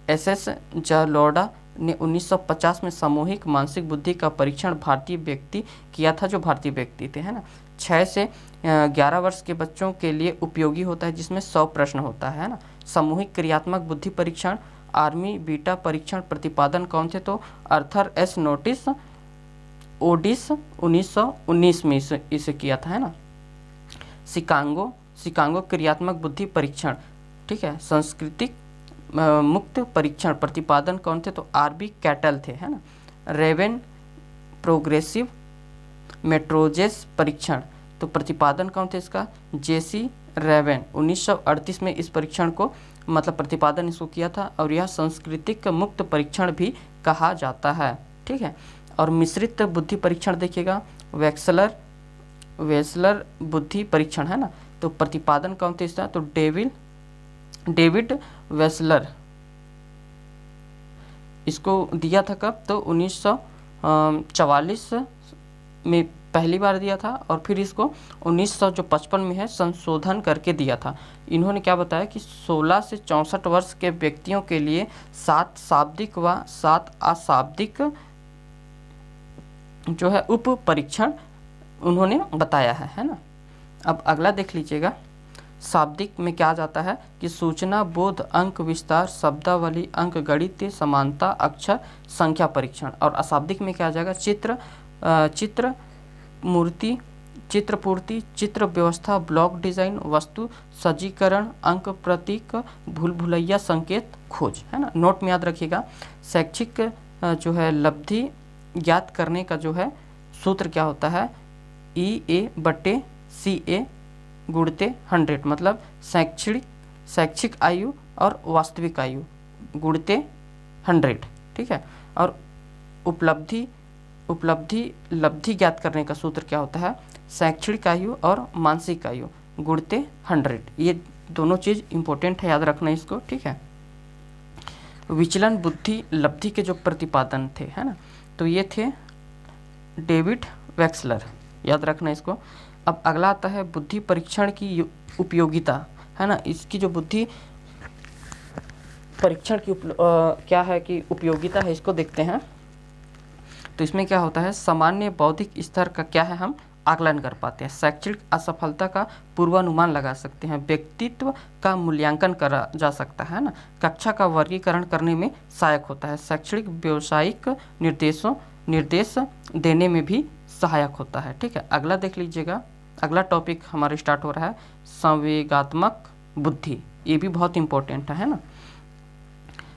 SS जलोडा ने 1950 में सामूहिक मानसिक बुद्धि का परीक्षण भारतीय व्यक्ति किया था, जो भारतीय व्यक्ति थे, है ना। 6 से 11 वर्ष के बच्चों के लिए उपयोगी होता है, जिसमें 100 प्रश्न होता है ना। सामूहिक क्रियात्मक बुद्धि परीक्षण आर्मी बीटा परीक्षण, प्रतिपादन कौन थे तो आर्थर S नोटिस ओडिस 1919 में इसे किया था, है ना। शिकागो क्रियात्मक बुद्धि परीक्षण, ठीक है। सांस्कृतिक मुक्त परीक्षण, प्रतिपादन कौन थे तो RB कैटल थे, है ना। रेवेन प्रोग्रेसिव मेट्रोजेस परीक्षण, तो प्रतिपादन कौन थे इसका, JC रेवेन 1938 में इस परीक्षण को मतलब प्रतिपादन इसको किया था। और यह सांस्कृतिक मुक्त परीक्षण भी कहा जाता है, ठीक है। और मिश्रित बुद्धि परीक्षण देखिएगा, वेस्लर बुद्धि परीक्षण, है ना। तो प्रतिपादन कौन थे इसका तो डेविड वेस्लर, इसको दिया था कब तो 1944 में पहली बार दिया था, और फिर इसको 1955 में है संशोधन करके दिया था। इन्होंने क्या बताया कि 16 से 64 वर्ष के व्यक्तियों के लिए 7 शाब्दिक व 7 अशाब्दिक जो है उप परीक्षण उन्होंने बताया है ना। अब अगला देख लीजिएगा, शाब्दिक में क्या जाता है कि सूचना बोध अंक विस्तार शब्दावली अंक गणितीय समानता अक्षर संख्या परीक्षण। और अशाब्दिक में क्या आ जाएगा, चित्रपूर्ति चित्र व्यवस्था ब्लॉक डिजाइन वस्तु सज्जीकरण अंक प्रतीक भूलभुलैया संकेत खोज, है ना। नोट में याद रखिएगा, शैक्षिक जो है लब्धि ज्ञात करने का जो है सूत्र क्या होता है, EA/CA गुणते 100, मतलब शैक्षिक आयु और वास्तविक आयु गुणते 100, ठीक है। और लब्धि ज्ञात करने का सूत्र क्या होता है, शैक्षणिक आयु और मानसिक आयु गुणते 100। ये दोनों चीज़ इंपॉर्टेंट है, याद रखना इसको, ठीक है। विचलन बुद्धि लब्धि के जो प्रतिपादन थे, है ना, तो ये थे डेविड वेक्सलर, याद रखना इसको। अब अगला आता है बुद्धि परीक्षण की उपयोगिता, है ना। इसकी जो बुद्धि परीक्षण की क्या है कि उपयोगिता है, इसको देखते हैं। तो इसमें क्या होता है, सामान्य बौद्धिक स्तर का क्या है हम आकलन कर पाते हैं, शैक्षणिक असफलता का पूर्वानुमान लगा सकते हैं, व्यक्तित्व का मूल्यांकन करा जा सकता है ना, कक्षा का वर्गीकरण करने में सहायक होता है, शैक्षणिक व्यावसायिक निर्देश देने में भी सहायक होता है। ठीक है, अगला देख लीजिएगा, अगला टॉपिक हमारा स्टार्ट हो रहा है संवेगात्मक बुद्धि। ये भी बहुत इंपॉर्टेंट है ना।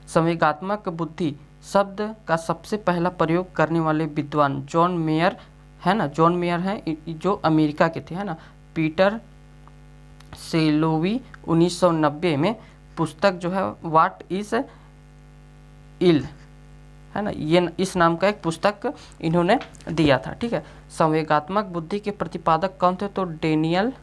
संवेगात्मक बुद्धि शब्द का सबसे पहला प्रयोग करने वाले विद्वान जॉन मेयर है ना, जॉन मेयर हैं जो अमेरिका के थे है ना। पीटर सेलोवी 1990 में पुस्तक जो है व्हाट इज इल है ना, ये इस नाम का एक पुस्तक इन्होंने दिया था। ठीक है, संवेगात्मक बुद्धि के प्रतिपादक कौन थे? तो डेनियल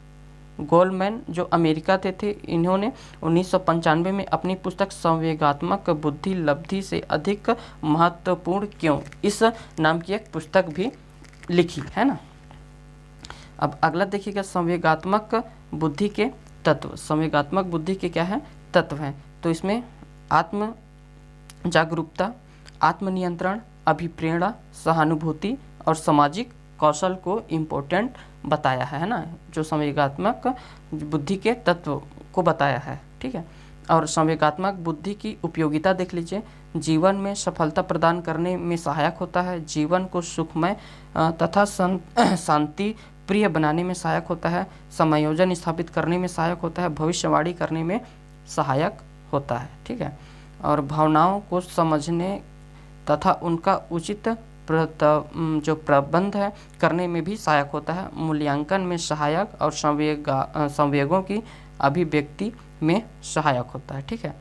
गोलमैन जो अमेरिका थे इन्होंने 1995 में अपनी पुस्तक संवेगात्मक बुद्धि लब्धि से अधिक महत्वपूर्ण क्यों, इस नाम की एक पुस्तक भी लिखी है ना। अब अगला देखिएगा, संवेगात्मक बुद्धि के तत्व। संवेगात्मक बुद्धि के क्या है? तत्व हैं। तो इसमें आत्म जागरूकता, आत्मनियंत्रण, अभिप्रेरणा, सहानुभूति और सामाजिक कौशल को इम्पोर्टेंट बताया है ना, जो संवेगात्मक बुद्धि के तत्व को बताया है। ठीक है, और संवेगात्मक बुद्धि की उपयोगिता देख लीजिए, जीवन में सफलता प्रदान करने में सहायक होता है, जीवन को सुखमय तथा शांति प्रिय बनाने में सहायक होता है, समायोजन स्थापित करने में सहायक होता है, भविष्यवाणी करने में सहायक होता है। ठीक है, और भावनाओं को समझने तथा उनका उचित जो प्रबंध है करने में भी सहायक होता है, मूल्यांकन में सहायक और संवेगों की अभिव्यक्ति में सहायक होता है। ठीक है,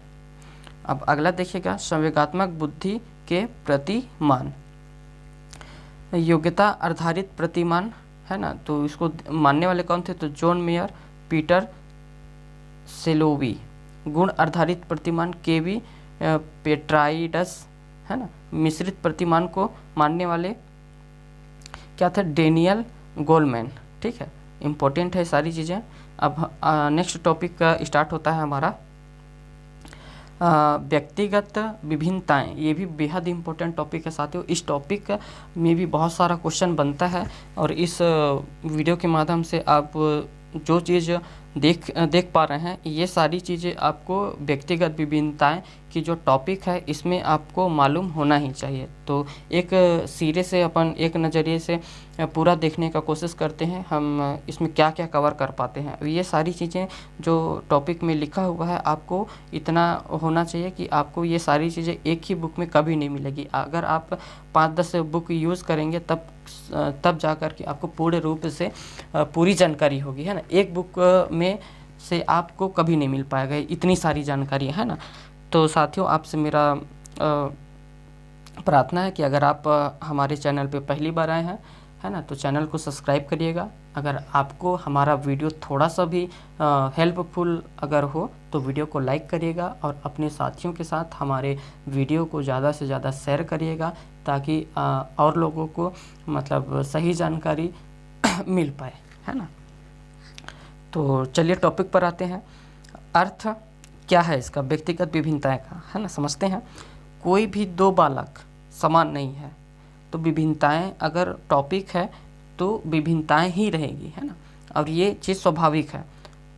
अब अगला देखिएगा, संवेगात्मक बुद्धि के प्रतिमान। योग्यता आधारित प्रतिमान है ना, तो इसको मानने वाले कौन थे? तो जॉन मेयर, पीटर सेलोवी। गुण आधारित प्रतिमान केवी पेट्राइडस है ना। मिश्रित प्रतिमान को मानने वाले क्या थे? Daniel Goleman. ठीक है, इम्पोर्टेंट है सारी चीज़ें। अब नेक्स्ट टॉपिक का स्टार्ट होता है हमारा व्यक्तिगत विभिन्नताएं। ये भी बेहद इम्पोर्टेंट टॉपिक है साथियों। इस टॉपिक में भी बहुत सारा क्वेश्चन बनता है और इस वीडियो के माध्यम से आप जो चीज़ देख पा रहे हैं, ये सारी चीज़ें आपको व्यक्तिगत विभिन्नताएं की जो टॉपिक है इसमें आपको मालूम होना ही चाहिए। तो एक सिरे से अपन एक नज़रिए से पूरा देखने का कोशिश करते हैं हम इसमें क्या क्या कवर कर पाते हैं। ये सारी चीज़ें जो टॉपिक में लिखा हुआ है आपको इतना होना चाहिए कि आपको ये सारी चीज़ें एक ही बुक में कभी नहीं मिलेगी। अगर आप 5-10 बुक यूज़ करेंगे तब जा कर के आपको पूर्ण रूप से पूरी जानकारी होगी है ना। एक बुक में से आपको कभी नहीं मिल पाएगा इतनी सारी जानकारी है ना। तो साथियों, आपसे मेरा प्रार्थना है कि अगर आप हमारे चैनल पे पहली बार आए हैं है ना, तो चैनल को सब्सक्राइब करिएगा। अगर आपको हमारा वीडियो थोड़ा सा भी हेल्पफुल अगर हो तो वीडियो को लाइक करिएगा और अपने साथियों के साथ हमारे वीडियो को ज़्यादा से ज़्यादा शेयर करिएगा ताकि और लोगों को मतलब सही जानकारी मिल पाए है ना। तो चलिए टॉपिक पर आते हैं। अर्थ क्या है इसका? व्यक्तिगत विभिन्नताएं का है ना, समझते हैं। कोई भी दो बालक समान नहीं है, तो विभिन्नताएं अगर टॉपिक है तो विभिन्नताएं ही रहेगी है ना, और ये चीज़ स्वाभाविक है।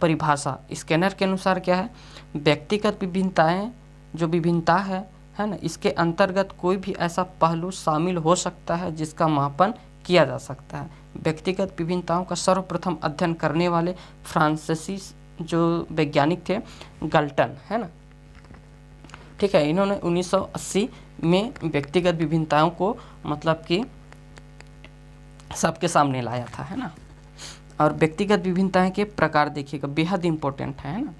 परिभाषा स्कैनर के अनुसार क्या है? व्यक्तिगत विभिन्नताएं जो विभिन्नता है ना, इसके अंतर्गत कोई भी ऐसा पहलू शामिल हो सकता है जिसका मापन किया जा सकता है। व्यक्तिगत विभिन्नताओं का सर्वप्रथम अध्ययन करने वाले फ्रांसीसी जो वैज्ञानिक थे गल्टन है ना। ठीक है, इन्होंने 1980 में व्यक्तिगत विभिन्नताओं को मतलब कि सबके सामने लाया था है ना। और व्यक्तिगत विभिन्नताएं के प्रकार देखिएगा, बेहद इम्पोर्टेंट है ना।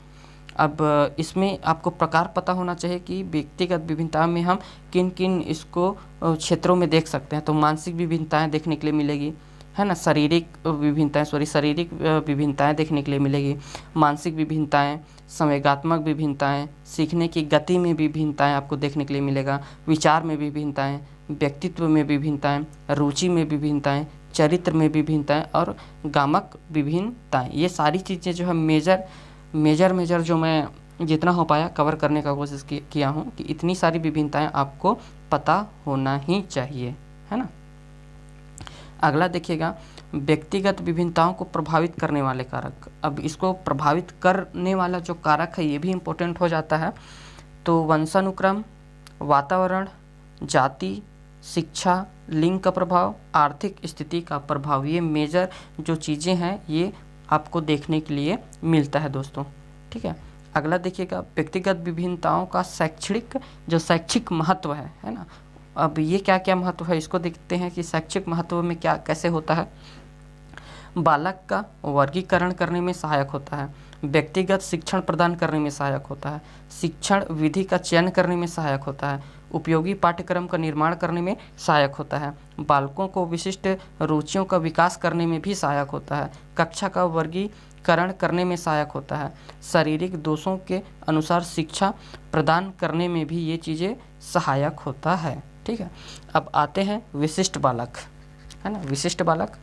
अब इसमें आपको प्रकार पता होना चाहिए कि व्यक्तिगत विभिन्नता में हम किन किन इसको क्षेत्रों में देख सकते हैं। तो मानसिक विभिन्नताएं देखने के लिए मिलेगी है ना, शारीरिक विभिन्नताएं देखने के लिए मिलेगी, मानसिक विभिन्नताएं, संवेगात्मक विभिन्नताएं, सीखने की गति में विभिन्नताएं आपको देखने के लिए मिलेगा, विचार में विभिन्नताएं, व्यक्तित्व में विभिन्नताएं, रुचि में विभिन्नताएं, चरित्र में विभिन्नताएं और गामक विभिन्नताएं। ये सारी चीज़ें जो है मेजर जो मैं जितना हो पाया कवर करने का कोशिश किया हूँ कि इतनी सारी विभिन्नताएं आपको पता होना ही चाहिए है ना। अगला देखिएगा, व्यक्तिगत विभिन्नताओं को प्रभावित करने वाले कारक। अब इसको प्रभावित करने वाला जो कारक है ये भी इम्पोर्टेंट हो जाता है। तो वंशानुक्रम, वातावरण, जाति, शिक्षा, लिंग का प्रभाव, आर्थिक स्थिति का प्रभाव, ये मेजर जो चीज़ें हैं ये आपको देखने के लिए मिलता है दोस्तों। ठीक है, अगला देखिएगा, व्यक्तिगत विभिन्नताओं का शैक्षिक महत्व है ना। अब ये क्या क्या महत्व है इसको देखते हैं कि शैक्षिक महत्व में क्या कैसे होता है। बालक का वर्गीकरण करने में सहायक होता है, व्यक्तिगत शिक्षण प्रदान करने में सहायक होता है, शिक्षण विधि का चयन करने में सहायक होता है, उपयोगी पाठ्यक्रम का निर्माण करने में सहायक होता है, बालकों को विशिष्ट रुचियों का विकास करने में भी सहायक होता है, कक्षा का वर्गीकरण करने में सहायक होता है, शारीरिक दोषों के अनुसार शिक्षा प्रदान करने में भी ये चीज़ें सहायक होता है। ठीक है, अब आते हैं विशिष्ट बालक, है ना। विशिष्ट बालक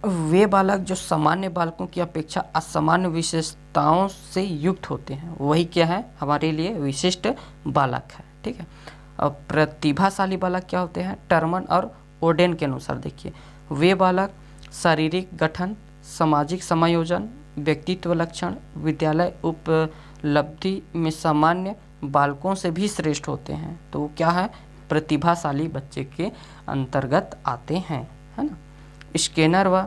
वे बालक जो सामान्य बालकों की अपेक्षा असामान्य विशेषताओं से युक्त होते हैं, वही क्या है हमारे लिए विशिष्ट बालक है। ठीक है, अब प्रतिभाशाली बालक क्या होते हैं, टर्मन और ओडेन के अनुसार देखिए, वे बालक शारीरिक गठन, सामाजिक समायोजन, व्यक्तित्व लक्षण, विद्यालय उपलब्धि में सामान्य बालकों से भी श्रेष्ठ होते हैं। तो वो क्या है, प्रतिभाशाली बच्चे के अंतर्गत आते हैं, है ना। स्केनर व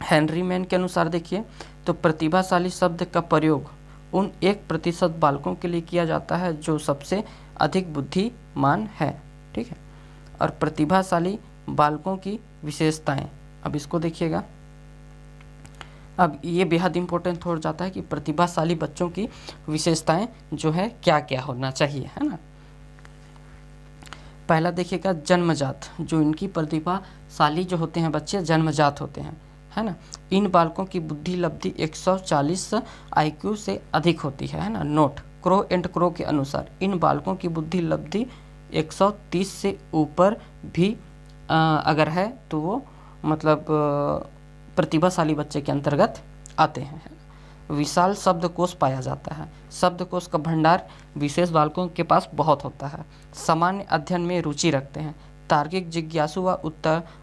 हेनरी मैन के अनुसार देखिए, तो प्रतिभाशाली शब्द का प्रयोग उन 1% बालकों के लिए किया जाता है जो सबसे अधिक बुद्धिमान है। ठीक है, और प्रतिभाशाली बालकों की विशेषताएं, अब इसको देखिएगा। अब ये बेहद इम्पोर्टेंट हो जाता है कि प्रतिभाशाली बच्चों की विशेषताएं जो है क्या क्या होना चाहिए, है ना। पहला देखिएगा जन्मजात, जो इनकी प्रतिभाशाली जो होते हैं बच्चे जन्मजात होते हैं, है ना। इन बालकों की बुद्धि लब्धि 140 IQ से अधिक होती है ना। नोट, क्रो एंड क्रो के अनुसार इन बालकों की बुद्धि लब्धि 130 से ऊपर भी अगर है तो वो मतलब प्रतिभाशाली बच्चे के अंतर्गत आते हैं। विशाल शब्दकोश पाया जाता है, शब्दकोश का भंडार विशेष बालकों के पास बहुत होता है, सामान्य अध्ययन में रुचि रखते हैं, तार्किक जिज्ञासु व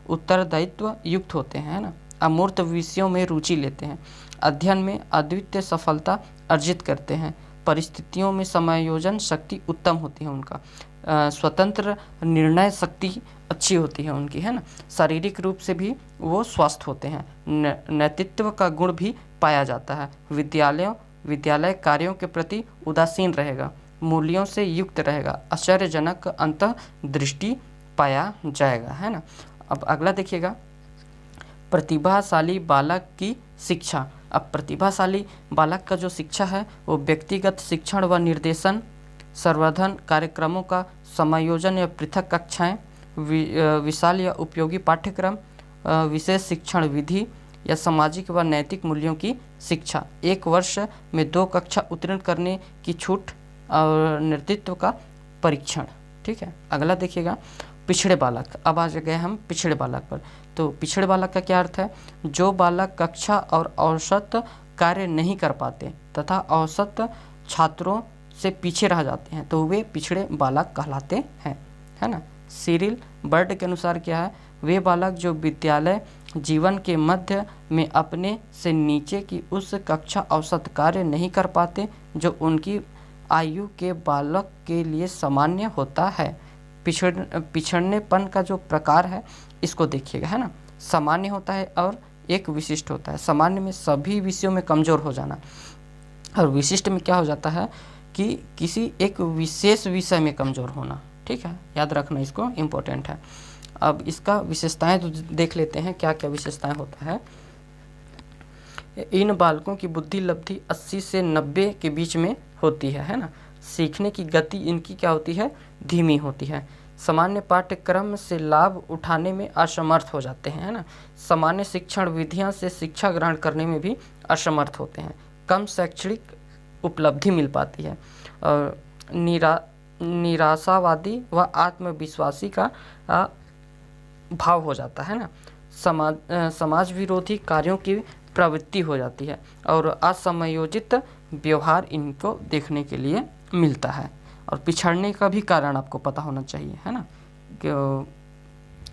उत्तरदायित्व युक्त होते हैं, है ना। अमूर्त विषयों में रुचि लेते हैं, अध्ययन में अद्वितीय सफलता अर्जित करते हैं, परिस्थितियों में समायोजन शक्ति उत्तम होती है उनका, स्वतंत्र निर्णय शक्ति अच्छी होती है उनकी, है ना। शारीरिक रूप से भी वो स्वस्थ होते हैं, नेतृत्व का गुण भी पाया जाता है, विद्यालय कार्यों के प्रति उदासीन रहेगा, मूल्यों से युक्त रहेगा, आश्चर्यजनक अंतर्दृष्टि पाया जाएगा, है ना। अब अगला देखिएगा, प्रतिभाशाली बालक की शिक्षा। अब प्रतिभाशाली बालक का जो शिक्षा है वो व्यक्तिगत शिक्षण व निर्देशन, संवर्धन कार्यक्रमों का समायोजन या पृथक कक्षाएं, विशाल या उपयोगी पाठ्यक्रम, विशेष शिक्षण विधि या सामाजिक व नैतिक मूल्यों की शिक्षा, 1 वर्ष में 2 कक्षा उत्तीर्ण करने की छूट और नेतृत्व का परीक्षण। ठीक है, अगला देखिएगा पिछड़े बालक। अब आ गए हम पिछड़े बालक पर। तो पिछड़े बालक का क्या अर्थ है, जो बालक कक्षा और औसत कार्य नहीं कर पाते तथा औसत छात्रों से पीछे रह जाते हैं तो वे पिछड़े बालक कहलाते हैं, है ना। सिरिल बर्ड के अनुसार क्या है, वे बालक जो विद्यालय जीवन के मध्य में अपने से नीचे की उस कक्षा औसत कार्य नहीं कर पाते जो उनकी आयु के बालक के लिए सामान्य होता है। पिछड़नेपन का जो प्रकार है इसको देखिएगा, है ना। सामान्य होता है और एक विशिष्ट होता है। सामान्य में सभी विषयों में कमज़ोर हो जाना और विशिष्ट में क्या हो जाता है कि किसी एक विशेष विषय में कमज़ोर होना। ठीक है, याद रखना, इसको इम्पोर्टेंट है। अब इसका विशेषताएं तो देख लेते हैं, क्या क्या विशेषताएं होता है। इन बालकों की बुद्धि लब्धि 80 से 90 के बीच में होती है ना। सीखने की गति इनकी क्या होती है, धीमी होती है। सामान्य पाठ्यक्रम से लाभ उठाने में असमर्थ हो जाते हैं, है ना। सामान्य शिक्षण विधियां से शिक्षा ग्रहण करने में भी असमर्थ होते हैं। कम शैक्षणिक उपलब्धि मिल पाती है और निराशावादी व आत्मविश्वासी का भाव हो जाता है ना। समाज विरोधी कार्यों की प्रवृत्ति हो जाती है और असमयोजित व्यवहार इनको देखने के लिए मिलता है। और पिछड़ने का भी कारण आपको पता होना चाहिए, है ना।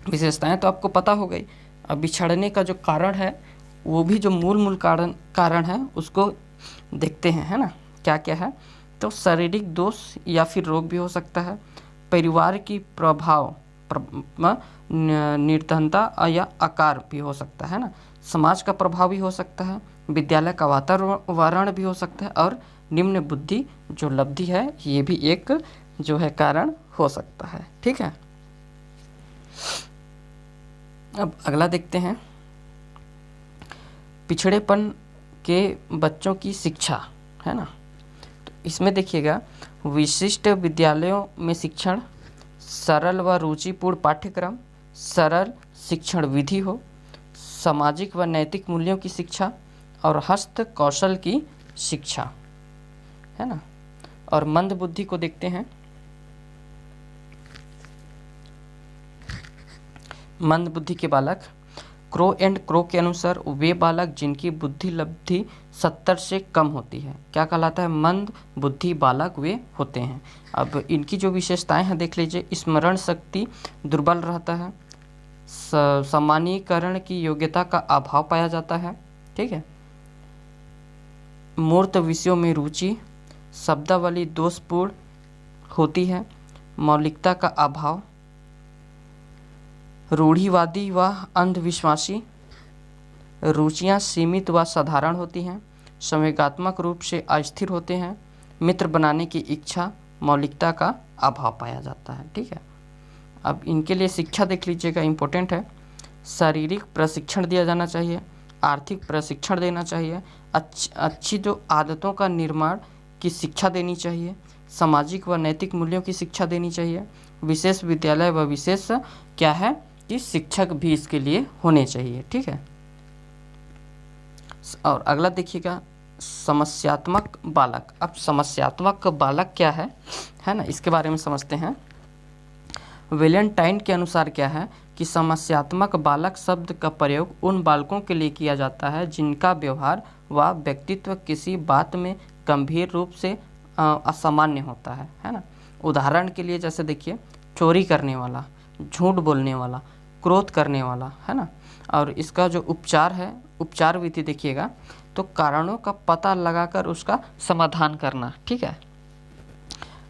विशेषताएं तो आपको पता हो गई। अब बिछड़ने का जो कारण है, वो भी जो मूल कारण है उसको देखते हैं, है ना, क्या क्या है। तो शारीरिक दोष या फिर रोग भी हो सकता है, परिवार की निर्धनता या आकार भी हो सकता है ना, समाज का प्रभाव भी हो सकता है, विद्यालय का वातावरण भी हो सकता है, और निम्न बुद्धि जो लब्धि है ये भी एक जो है कारण हो सकता है। ठीक है, अब अगला देखते हैं, पिछड़ेपन के बच्चों की शिक्षा, है ना। तो इसमें देखिएगा, विशिष्ट विद्यालयों में शिक्षण, सरल व रुचिपूर्ण पाठ्यक्रम, सरल शिक्षण विधि हो, सामाजिक व नैतिक मूल्यों की शिक्षा, और हस्त कौशल की शिक्षा, है ना। और मंद बुद्धि को देखते हैं, मंद बुद्धि के बालक, क्रो एंड क्रो के अनुसार वे बालक जिनकी बुद्धि लब्धि 70 से कम होती है, क्या कहलाता है, मंद बुद्धि बालक वे होते हैं। अब इनकी जो विशेषताएं हैं देख लीजिए, स्मरण शक्ति दुर्बल रहता है, सामान्यीकरण की योग्यता का अभाव पाया जाता है, ठीक है, मूर्त विषयों में रुचि, शब्दावली दोषपूर्ण होती है, मौलिकता का अभाव, रूढ़िवादी व अंधविश्वासी, रुचियां सीमित व साधारण होती हैं, संवेगात्मक रूप से अस्थिर होते हैं, मित्र बनाने की इच्छा, मौलिकता का अभाव पाया जाता है। ठीक है, अब इनके लिए शिक्षा देख लीजिएगा, इम्पोर्टेंट है। शारीरिक प्रशिक्षण दिया जाना चाहिए, आर्थिक प्रशिक्षण देना चाहिए, अच्छी जो आदतों का निर्माण की शिक्षा देनी चाहिए, सामाजिक व नैतिक मूल्यों की शिक्षा देनी चाहिए, विशेष विद्यालय व विशेष क्या है कि शिक्षक भी इसके लिए होने चाहिए। ठीक है, और अगला देखिएगा, समस्यात्मक बालक। अब समस्यात्मक बालक क्या है ना, इसके बारे में समझते हैं। वेलेंटाइन के अनुसार क्या है कि समस्यात्मक बालक शब्द का प्रयोग उन बालकों के लिए किया जाता है जिनका व्यवहार व व्यक्तित्व किसी बात में गंभीर रूप से असामान्य होता है ना। उदाहरण के लिए जैसे देखिए, चोरी करने वाला, झूठ बोलने वाला, क्रोध करने वाला, है ना। और इसका जो उपचार है, उपचार विधि देखिएगा, तो कारणों का पता लगाकर उसका समाधान करना, ठीक है,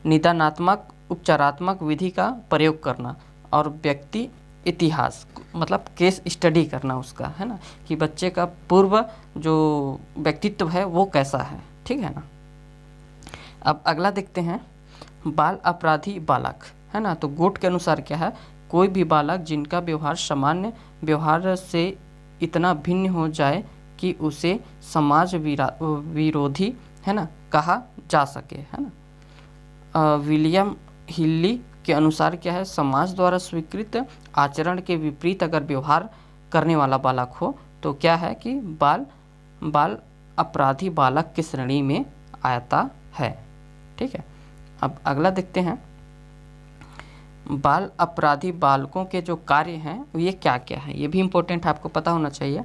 निदानात्मक उपचारात्मक विधि का प्रयोग करना, और व्यक्ति इतिहास मतलब केस स्टडी करना उसका, है ना, कि बच्चे का पूर्व जो व्यक्तित्व है वो कैसा है। ठीक है ना। अब अगला देखते हैं, बाल अपराधी बालक, है ना। तो गुट के अनुसार क्या है, कोई भी बालक जिनका व्यवहार सामान्य व्यवहार से इतना भिन्न हो जाए कि उसे समाज विरोधी, है ना, कहा जा सके, है ना। विलियम हिल्ली के अनुसार क्या है, समाज द्वारा स्वीकृत आचरण के विपरीत अगर व्यवहार करने वाला बालक हो तो क्या है कि बाल अपराधी बालक की श्रेणी में आता है। ठीक है, अब अगला देखते हैं, बाल अपराधी बालकों के जो कार्य हैं ये क्या क्या है, ये भी इम्पोर्टेंट आपको पता होना चाहिए।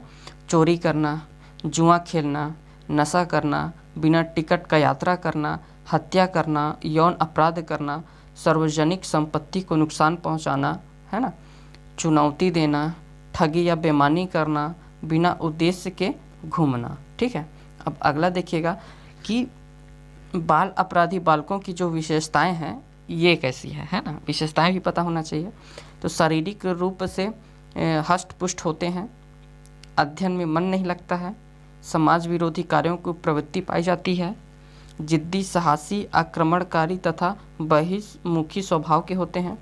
चोरी करना, जुआ खेलना, नशा करना, बिना टिकट का यात्रा करना, हत्या करना, यौन अपराध करना, सार्वजनिक संपत्ति को नुकसान पहुंचाना, है ना, चुनौती देना, ठगी या बेईमानी करना, बिना उद्देश्य के घूमना। ठीक है, अब अगला देखिएगा कि बाल अपराधी बालकों की जो विशेषताएं हैं ये कैसी है ना, विशेषताएं भी पता होना चाहिए। तो शारीरिक रूप से हष्ट पुष्ट होते हैं, अध्ययन में मन नहीं लगता है, समाज विरोधी कार्यों की प्रवृत्ति पाई जाती है, जिद्दी, साहसी, आक्रमणकारी तथा बहिर्मुखी स्वभाव के होते हैं,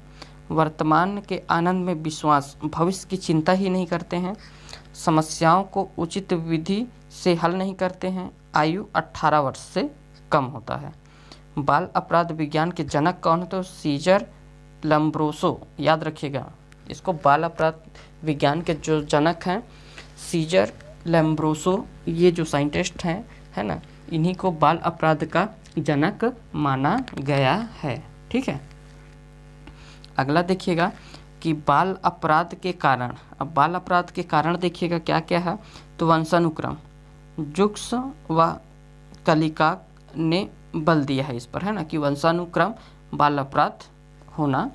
वर्तमान के आनंद में विश्वास, भविष्य की चिंता ही नहीं करते हैं, समस्याओं को उचित विधि से हल नहीं करते हैं, आयु 18 वर्ष से कम होता है। बाल अपराध विज्ञान के जनक कौन है, तो सीजर लम्ब्रोसो, याद रखिएगा इसको, बाल अपराध विज्ञान के जो जनक हैं सीजर लम्ब्रोसो, ये जो साइंटिस्ट हैं, है ना, इन्हीं को बाल अपराध का जनक माना गया है। ठीक है, अगला देखिएगा कि बाल अपराध के कारण। अब बाल अपराध के कारण देखिएगा क्या क्या है, तो वंशानुक्रम, जुक्स व कलिका ने बल दिया है इस पर, है ना, कि वंशानुक्रम बाल अपराध होना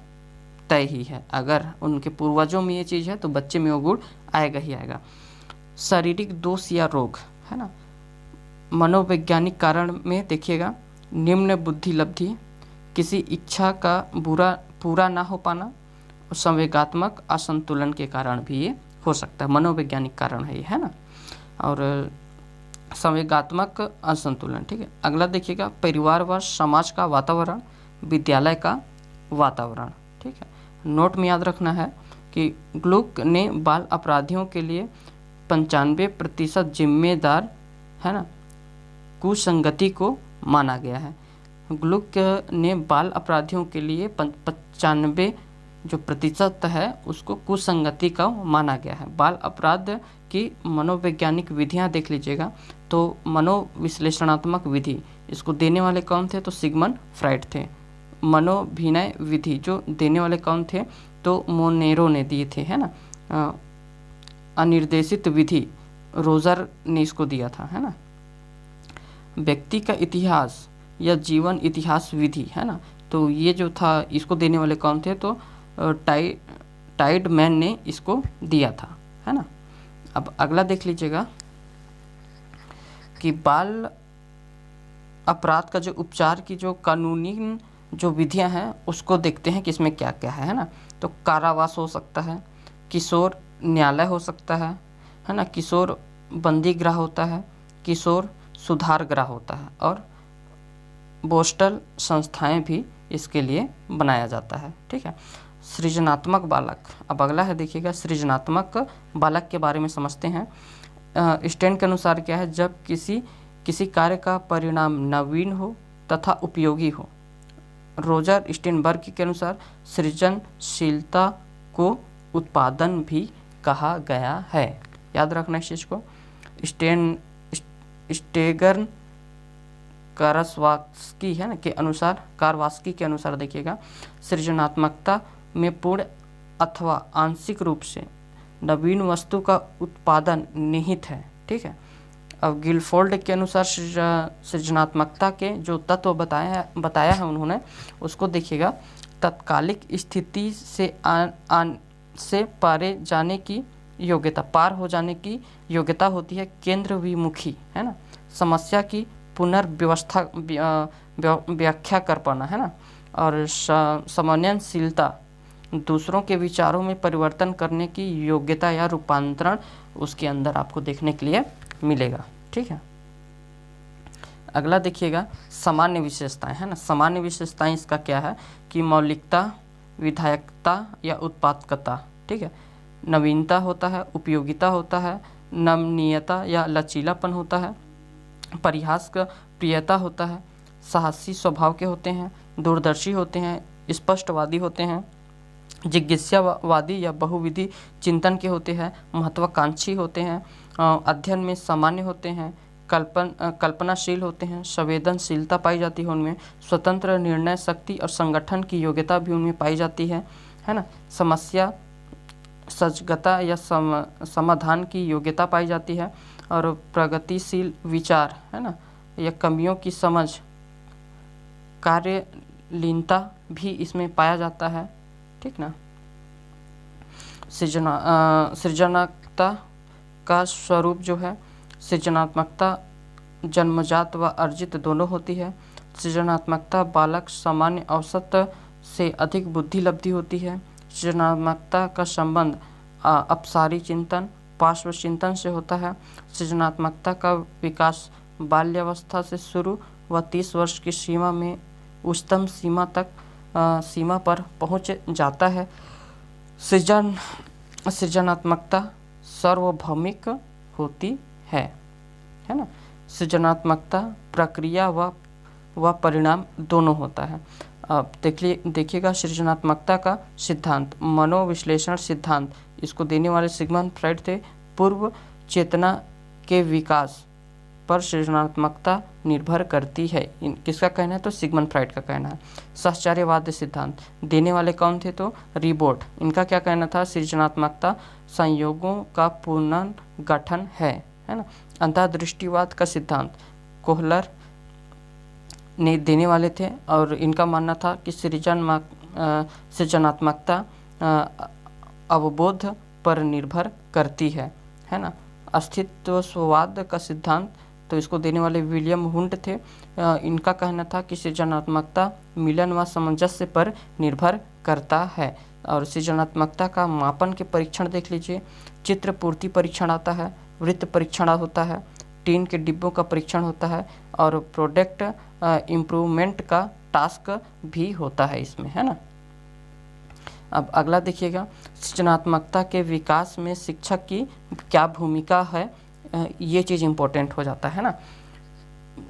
तय ही है। अगर उनके पूर्वजों में ये चीज़ है तो बच्चे में वो गुण आएगा ही आएगा। शारीरिक दोष या रोग, है ना, मनोवैज्ञानिक कारण में देखिएगा निम्न बुद्धि लब्धि, किसी इच्छा का पूरा ना हो पाना, और संवेगात्मक असंतुलन के कारण भी ये हो सकता है। मनोवैज्ञानिक कारण है ये, है ना, और संवेगात्मक असंतुलन। ठीक है, अगला देखिएगा परिवार व समाज का वातावरण, विद्यालय का वातावरण। ठीक है, नोट में याद रखना है कि ग्लुक ने बाल अपराधियों के लिए 95% जिम्मेदार, है ना, कुसंगति को माना गया है। ग्लुक ने बाल अपराधियों के लिए 95 जो प्रतिशत है उसको कुसंगति का माना गया है। बाल अपराध की मनोवैज्ञानिक विधियां देख लीजिएगा तो मनोविश्लेषणात्मक विधि इसको देने वाले कौन थे, तो सिगमंड फ्राइड थे। मनोभिनय विधि जो देने वाले कौन थे, तो मोनेरो ने दिए थे, है ना। अनिर्देशित विधि रोजर ने इसको दिया था, है ना। व्यक्ति का इतिहास या जीवन इतिहास विधि, है ना, तो ये जो था इसको देने वाले कौन थे, तो टाइडमैन ने इसको दिया था, है ना। अब अगला देख लीजिएगा कि बाल अपराध का जो उपचार की जो कानूनी जो विधियां हैं उसको देखते हैं कि इसमें क्या क्या है ना। तो कारावास हो सकता है, किशोर न्यायालय हो सकता है ना, किशोर बंदी गृह होता है, किशोर सुधार गृह होता है, और पोस्टल संस्थाएं भी इसके लिए बनाया जाता है। ठीक है, सृजनात्मक बालक। अब अगला है देखिएगा सृजनात्मक बालक के बारे में समझते हैं। स्टैंड के अनुसार क्या है, जब किसी कार्य का परिणाम नवीन हो तथा उपयोगी हो। रोजर स्टेनबर्ग के अनुसार सृजनशीलता को उत्पादन भी कहा गया है। याद रखना इस चीज को। स्टेगर्न कारवास्की, है ना, कारवास्की के अनुसार देखिएगा सृजनात्मकता में पूर्ण अथवा आंशिक रूप से नवीन वस्तु का उत्पादन निहित है। ठीक है, अब गिलफोर्ड के अनुसार सृजनात्मकता के जो तत्व बताया है उन्होंने, उसको देखिएगा तत्कालिक स्थिति से पार हो जाने की योग्यता होती है, केंद्र विमुखी, है ना, समस्या की पुनर्व्यवस्था व्याख्या कर पाना, है ना, और समन्वयनशीलता, दूसरों के विचारों में परिवर्तन करने की योग्यता या रूपांतरण उसके अंदर आपको देखने के लिए मिलेगा। ठीक है, अगला देखिएगा सामान्य विशेषताएं, है ना। सामान्य विशेषताएं इसका क्या है कि मौलिकता, विधायकता या उत्पादकता। ठीक है, नवीनता होता है, उपयोगिता होता है, नमनीयता या लचीलापन होता है, परिहास का प्रियता होता है, साहसी स्वभाव के होते हैं, दूरदर्शी होते हैं, स्पष्टवादी होते हैं, जिज्ञासावादी या बहुविधि चिंतन के होते हैं, महत्वाकांक्षी होते हैं, अध्ययन में सामान्य होते हैं, कल्पनाशील होते हैं, संवेदनशीलता पाई जाती है उनमें, स्वतंत्र निर्णय शक्ति और संगठन की योग्यता भी उनमें पाई जाती है ना, समस्या सजगता या समाधान की योग्यता पाई जाती है, और प्रगतिशील विचार, है ना, या कमियों की समझ, कार्यलीनता भी इसमें पाया जाता है। ठीक ना। सृजनात्मकता का स्वरूप जो है, सृजनात्मकता जन्मजात व अर्जित दोनों होती है। सृजनात्मकता बालक सामान्य औसत से अधिक बुद्धि लब्धि होती है। सृजनात्मकता का संबंध अपसारी चिंतन, पार्श्व चिंतन से होता है। सृजनात्मकता का विकास बाल्यावस्था से शुरू व 30 वर्ष की सीमा में उच्चतम सीमा पर पहुंच जाता है। सृजनात्मकता सार्वभौमिक होती है ना। सृजनात्मकता प्रक्रिया व परिणाम दोनों होता है। अब देखिएगा सृजनात्मकता का सिद्धांत, मनोविश्लेषण सिद्धांत, इसको देने वाले सिगमंड फ्राइड थे। पूर्व चेतना के विकास पर सृजनात्मकता निर्भर करती है, किसका कहना है, तो सिगमंड फ्राइड का कहना है। सहचार्यवाद सिद्धांत देने वाले कौन थे, तो रिबोट, इनका क्या कहना था, सृजनात्मकता संयोगों का पुनर्गठन है ना। अंतर्दृष्टिवाद का सिद्धांत कोहलर ने देने वाले थे, और इनका मानना था कि सृजनात्मकता अवबोध पर निर्भर करती है ना। अस्तित्ववाद का सिद्धांत, तो इसको देने वाले विलियम हुंट थे। इनका कहना था कि सृजनात्मकता मिलन व सामंजस्य पर निर्भर करता है। और सृजनात्मकता का मापन के परीक्षण देख लीजिए। चित्र पूर्ति परीक्षण आता है, वृत्त परीक्षण होता है, टीन के डिब्बों का परीक्षण होता है और प्रोडक्ट इम्प्रूवमेंट का टास्क भी होता है इसमें, है ना। अब अगला देखिएगा, सृजनात्मकता के विकास में शिक्षक की क्या भूमिका है, ये चीज़ इम्पोर्टेंट हो जाता है ना।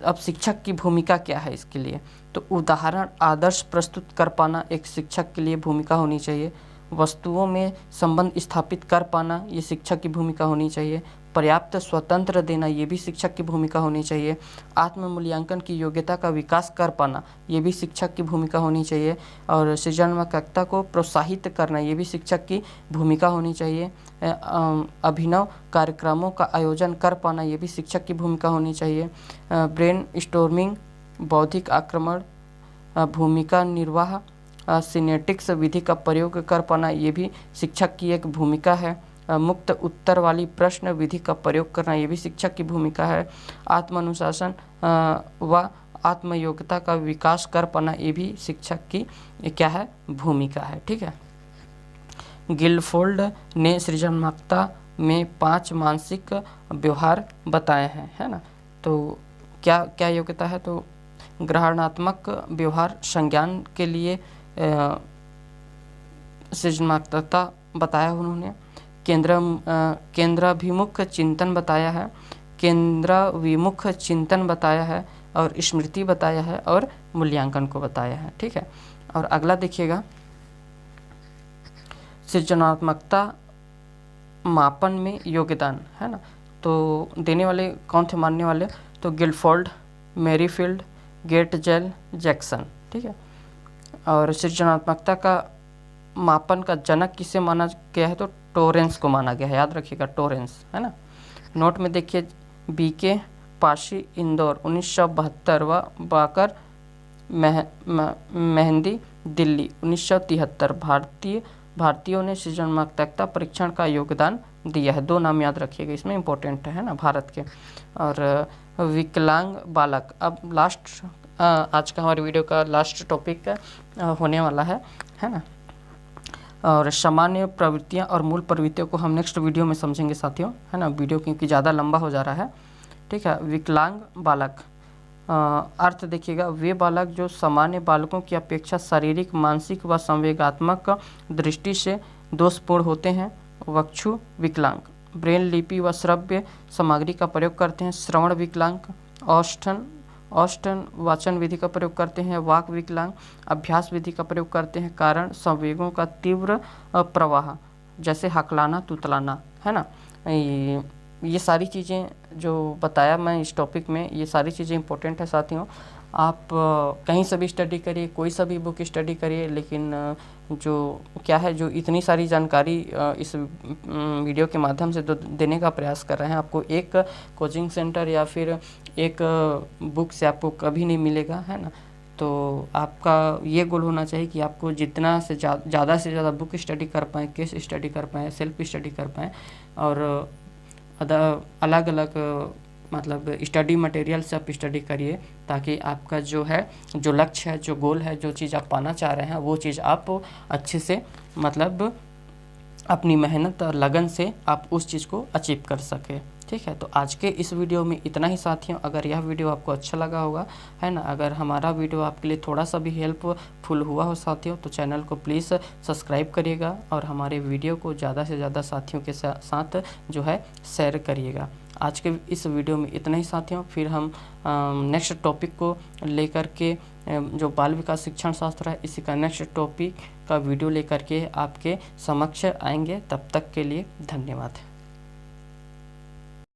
अब शिक्षक की भूमिका क्या है इसके लिए, तो उदाहरण आदर्श प्रस्तुत कर पाना एक शिक्षक के लिए भूमिका होनी चाहिए। वस्तुओं में संबंध स्थापित कर पाना ये शिक्षक की भूमिका होनी चाहिए। पर्याप्त स्वतंत्र देना ये भी शिक्षक की भूमिका होनी चाहिए। आत्म मूल्यांकन की योग्यता का विकास कर पाना ये भी शिक्षक की भूमिका होनी चाहिए। और सृजनात्मकता को प्रोत्साहित करना ये भी शिक्षक की भूमिका होनी चाहिए। अभिनव कार्यक्रमों का आयोजन कर पाना ये भी शिक्षक की भूमिका होनी चाहिए। ब्रेन स्टॉर्मिंग, बौद्धिक आक्रमण, भूमिका निर्वाह, सिनेटिक्स विधि का प्रयोग कर पाना ये भी शिक्षक की एक भूमिका है। मुक्त उत्तर वाली प्रश्न विधि का प्रयोग करना ये भी शिक्षक की भूमिका है। आत्मानुशासन व आत्मयोग्यता का विकास कर पाना ये भी शिक्षक की क्या है, भूमिका है। ठीक है। गिलफोर्ड ने सृजनात्मकता में 5 मानसिक व्यवहार बताए हैं, है ना। तो क्या क्या योग्यता है, तो ग्रहणात्मक व्यवहार, संज्ञान के लिए सृजनात्मकता बताया उन्होंने। केंद्राभिमुख चिंतन बताया है, केंद्राभिमुख चिंतन बताया है और स्मृति बताया है और मूल्यांकन को बताया है। ठीक है। और अगला देखिएगा, सृजनात्मकता मापन में योगदान, है ना। तो देने वाले कौन थे मानने वाले, तो गिलफोर्ड, मैरीफील्ड, गेटजेल, जैक्सन। ठीक है। और सृजनात्मकता का मापन का जनक किसे माना गया है, तो टोरेंस को माना गया है, याद रखिएगा टोरेंस, है ना। नोट में देखिए, बीके पाशी इंदौर 1972 व बाकर मेहंदी दिल्ली 1973। भारतीयों ने सृजनात्मकता परीक्षण का योगदान दिया है। 2 नाम याद रखिएगा, इसमें इंपॉर्टेंट है ना, भारत के। और विकलांग बालक, अब लास्ट आज का हमारे वीडियो का लास्ट टॉपिक होने वाला है ना। और सामान्य प्रवृत्तियां और मूल प्रवृत्तियों को हम नेक्स्ट वीडियो में समझेंगे साथियों, है ना। वीडियो क्योंकि ज़्यादा लंबा हो जा रहा है। ठीक है। विकलांग बालक, अर्थ देखिएगा, वे बालक जो सामान्य बालकों की अपेक्षा शारीरिक, मानसिक व संवेगात्मक दृष्टि से दोषपूर्ण होते हैं। वक्षु विकलांग, ब्रेन लिपि व श्रव्य सामग्री का प्रयोग करते हैं। श्रवण विकलांग, औष्ठन वाचन विधि का प्रयोग करते हैं। वाक विकलांग, अभ्यास विधि का प्रयोग करते हैं। कारण संवेगों का तीव्र प्रवाह, जैसे हकलाना, तुतलाना, है ना। ये सारी चीज़ें जो बताया मैं इस टॉपिक में, ये सारी चीज़ें इंपॉर्टेंट है साथियों। आप कहीं से भी स्टडी करिए, कोई सा भी बुक स्टडी करिए, लेकिन जो क्या है, जो इतनी सारी जानकारी इस वीडियो के माध्यम से देने का प्रयास कर रहे हैं, आपको एक कोचिंग सेंटर या फिर एक बुक से आपको कभी नहीं मिलेगा, है ना। तो आपका ये गोल होना चाहिए कि आपको जितना से ज़्यादा से ज़्यादा बुक स्टडी कर पाएँ, केस स्टडी कर पाएँ, सेल्फ स्टडी कर पाएँ और अलग अलग मतलब स्टडी मटेरियल से आप स्टडी करिए, ताकि आपका जो है, जो लक्ष्य है, जो गोल है, जो चीज़ आप पाना चाह रहे हैं, वो चीज़ आप अच्छे से मतलब अपनी मेहनत और लगन से आप उस चीज़ को अचीव कर सके। ठीक है। तो आज के इस वीडियो में इतना ही साथियों। अगर यह वीडियो आपको अच्छा लगा होगा, है ना, अगर हमारा वीडियो आपके लिए थोड़ा सा भी हेल्पफुल हुआ हो साथियों, तो चैनल को प्लीज़ सब्सक्राइब करिएगा और हमारे वीडियो को ज़्यादा से ज़्यादा साथियों के साथ जो है शेयर करिएगा। आज के इस वीडियो में इतना ही साथियों। फिर हम नेक्स्ट टॉपिक को लेकर के, जो बाल विकास शिक्षण शास्त्र है, इसी का नेक्स्ट टॉपिक का वीडियो लेकर के आपके समक्ष आएंगे। तब तक के लिए धन्यवाद।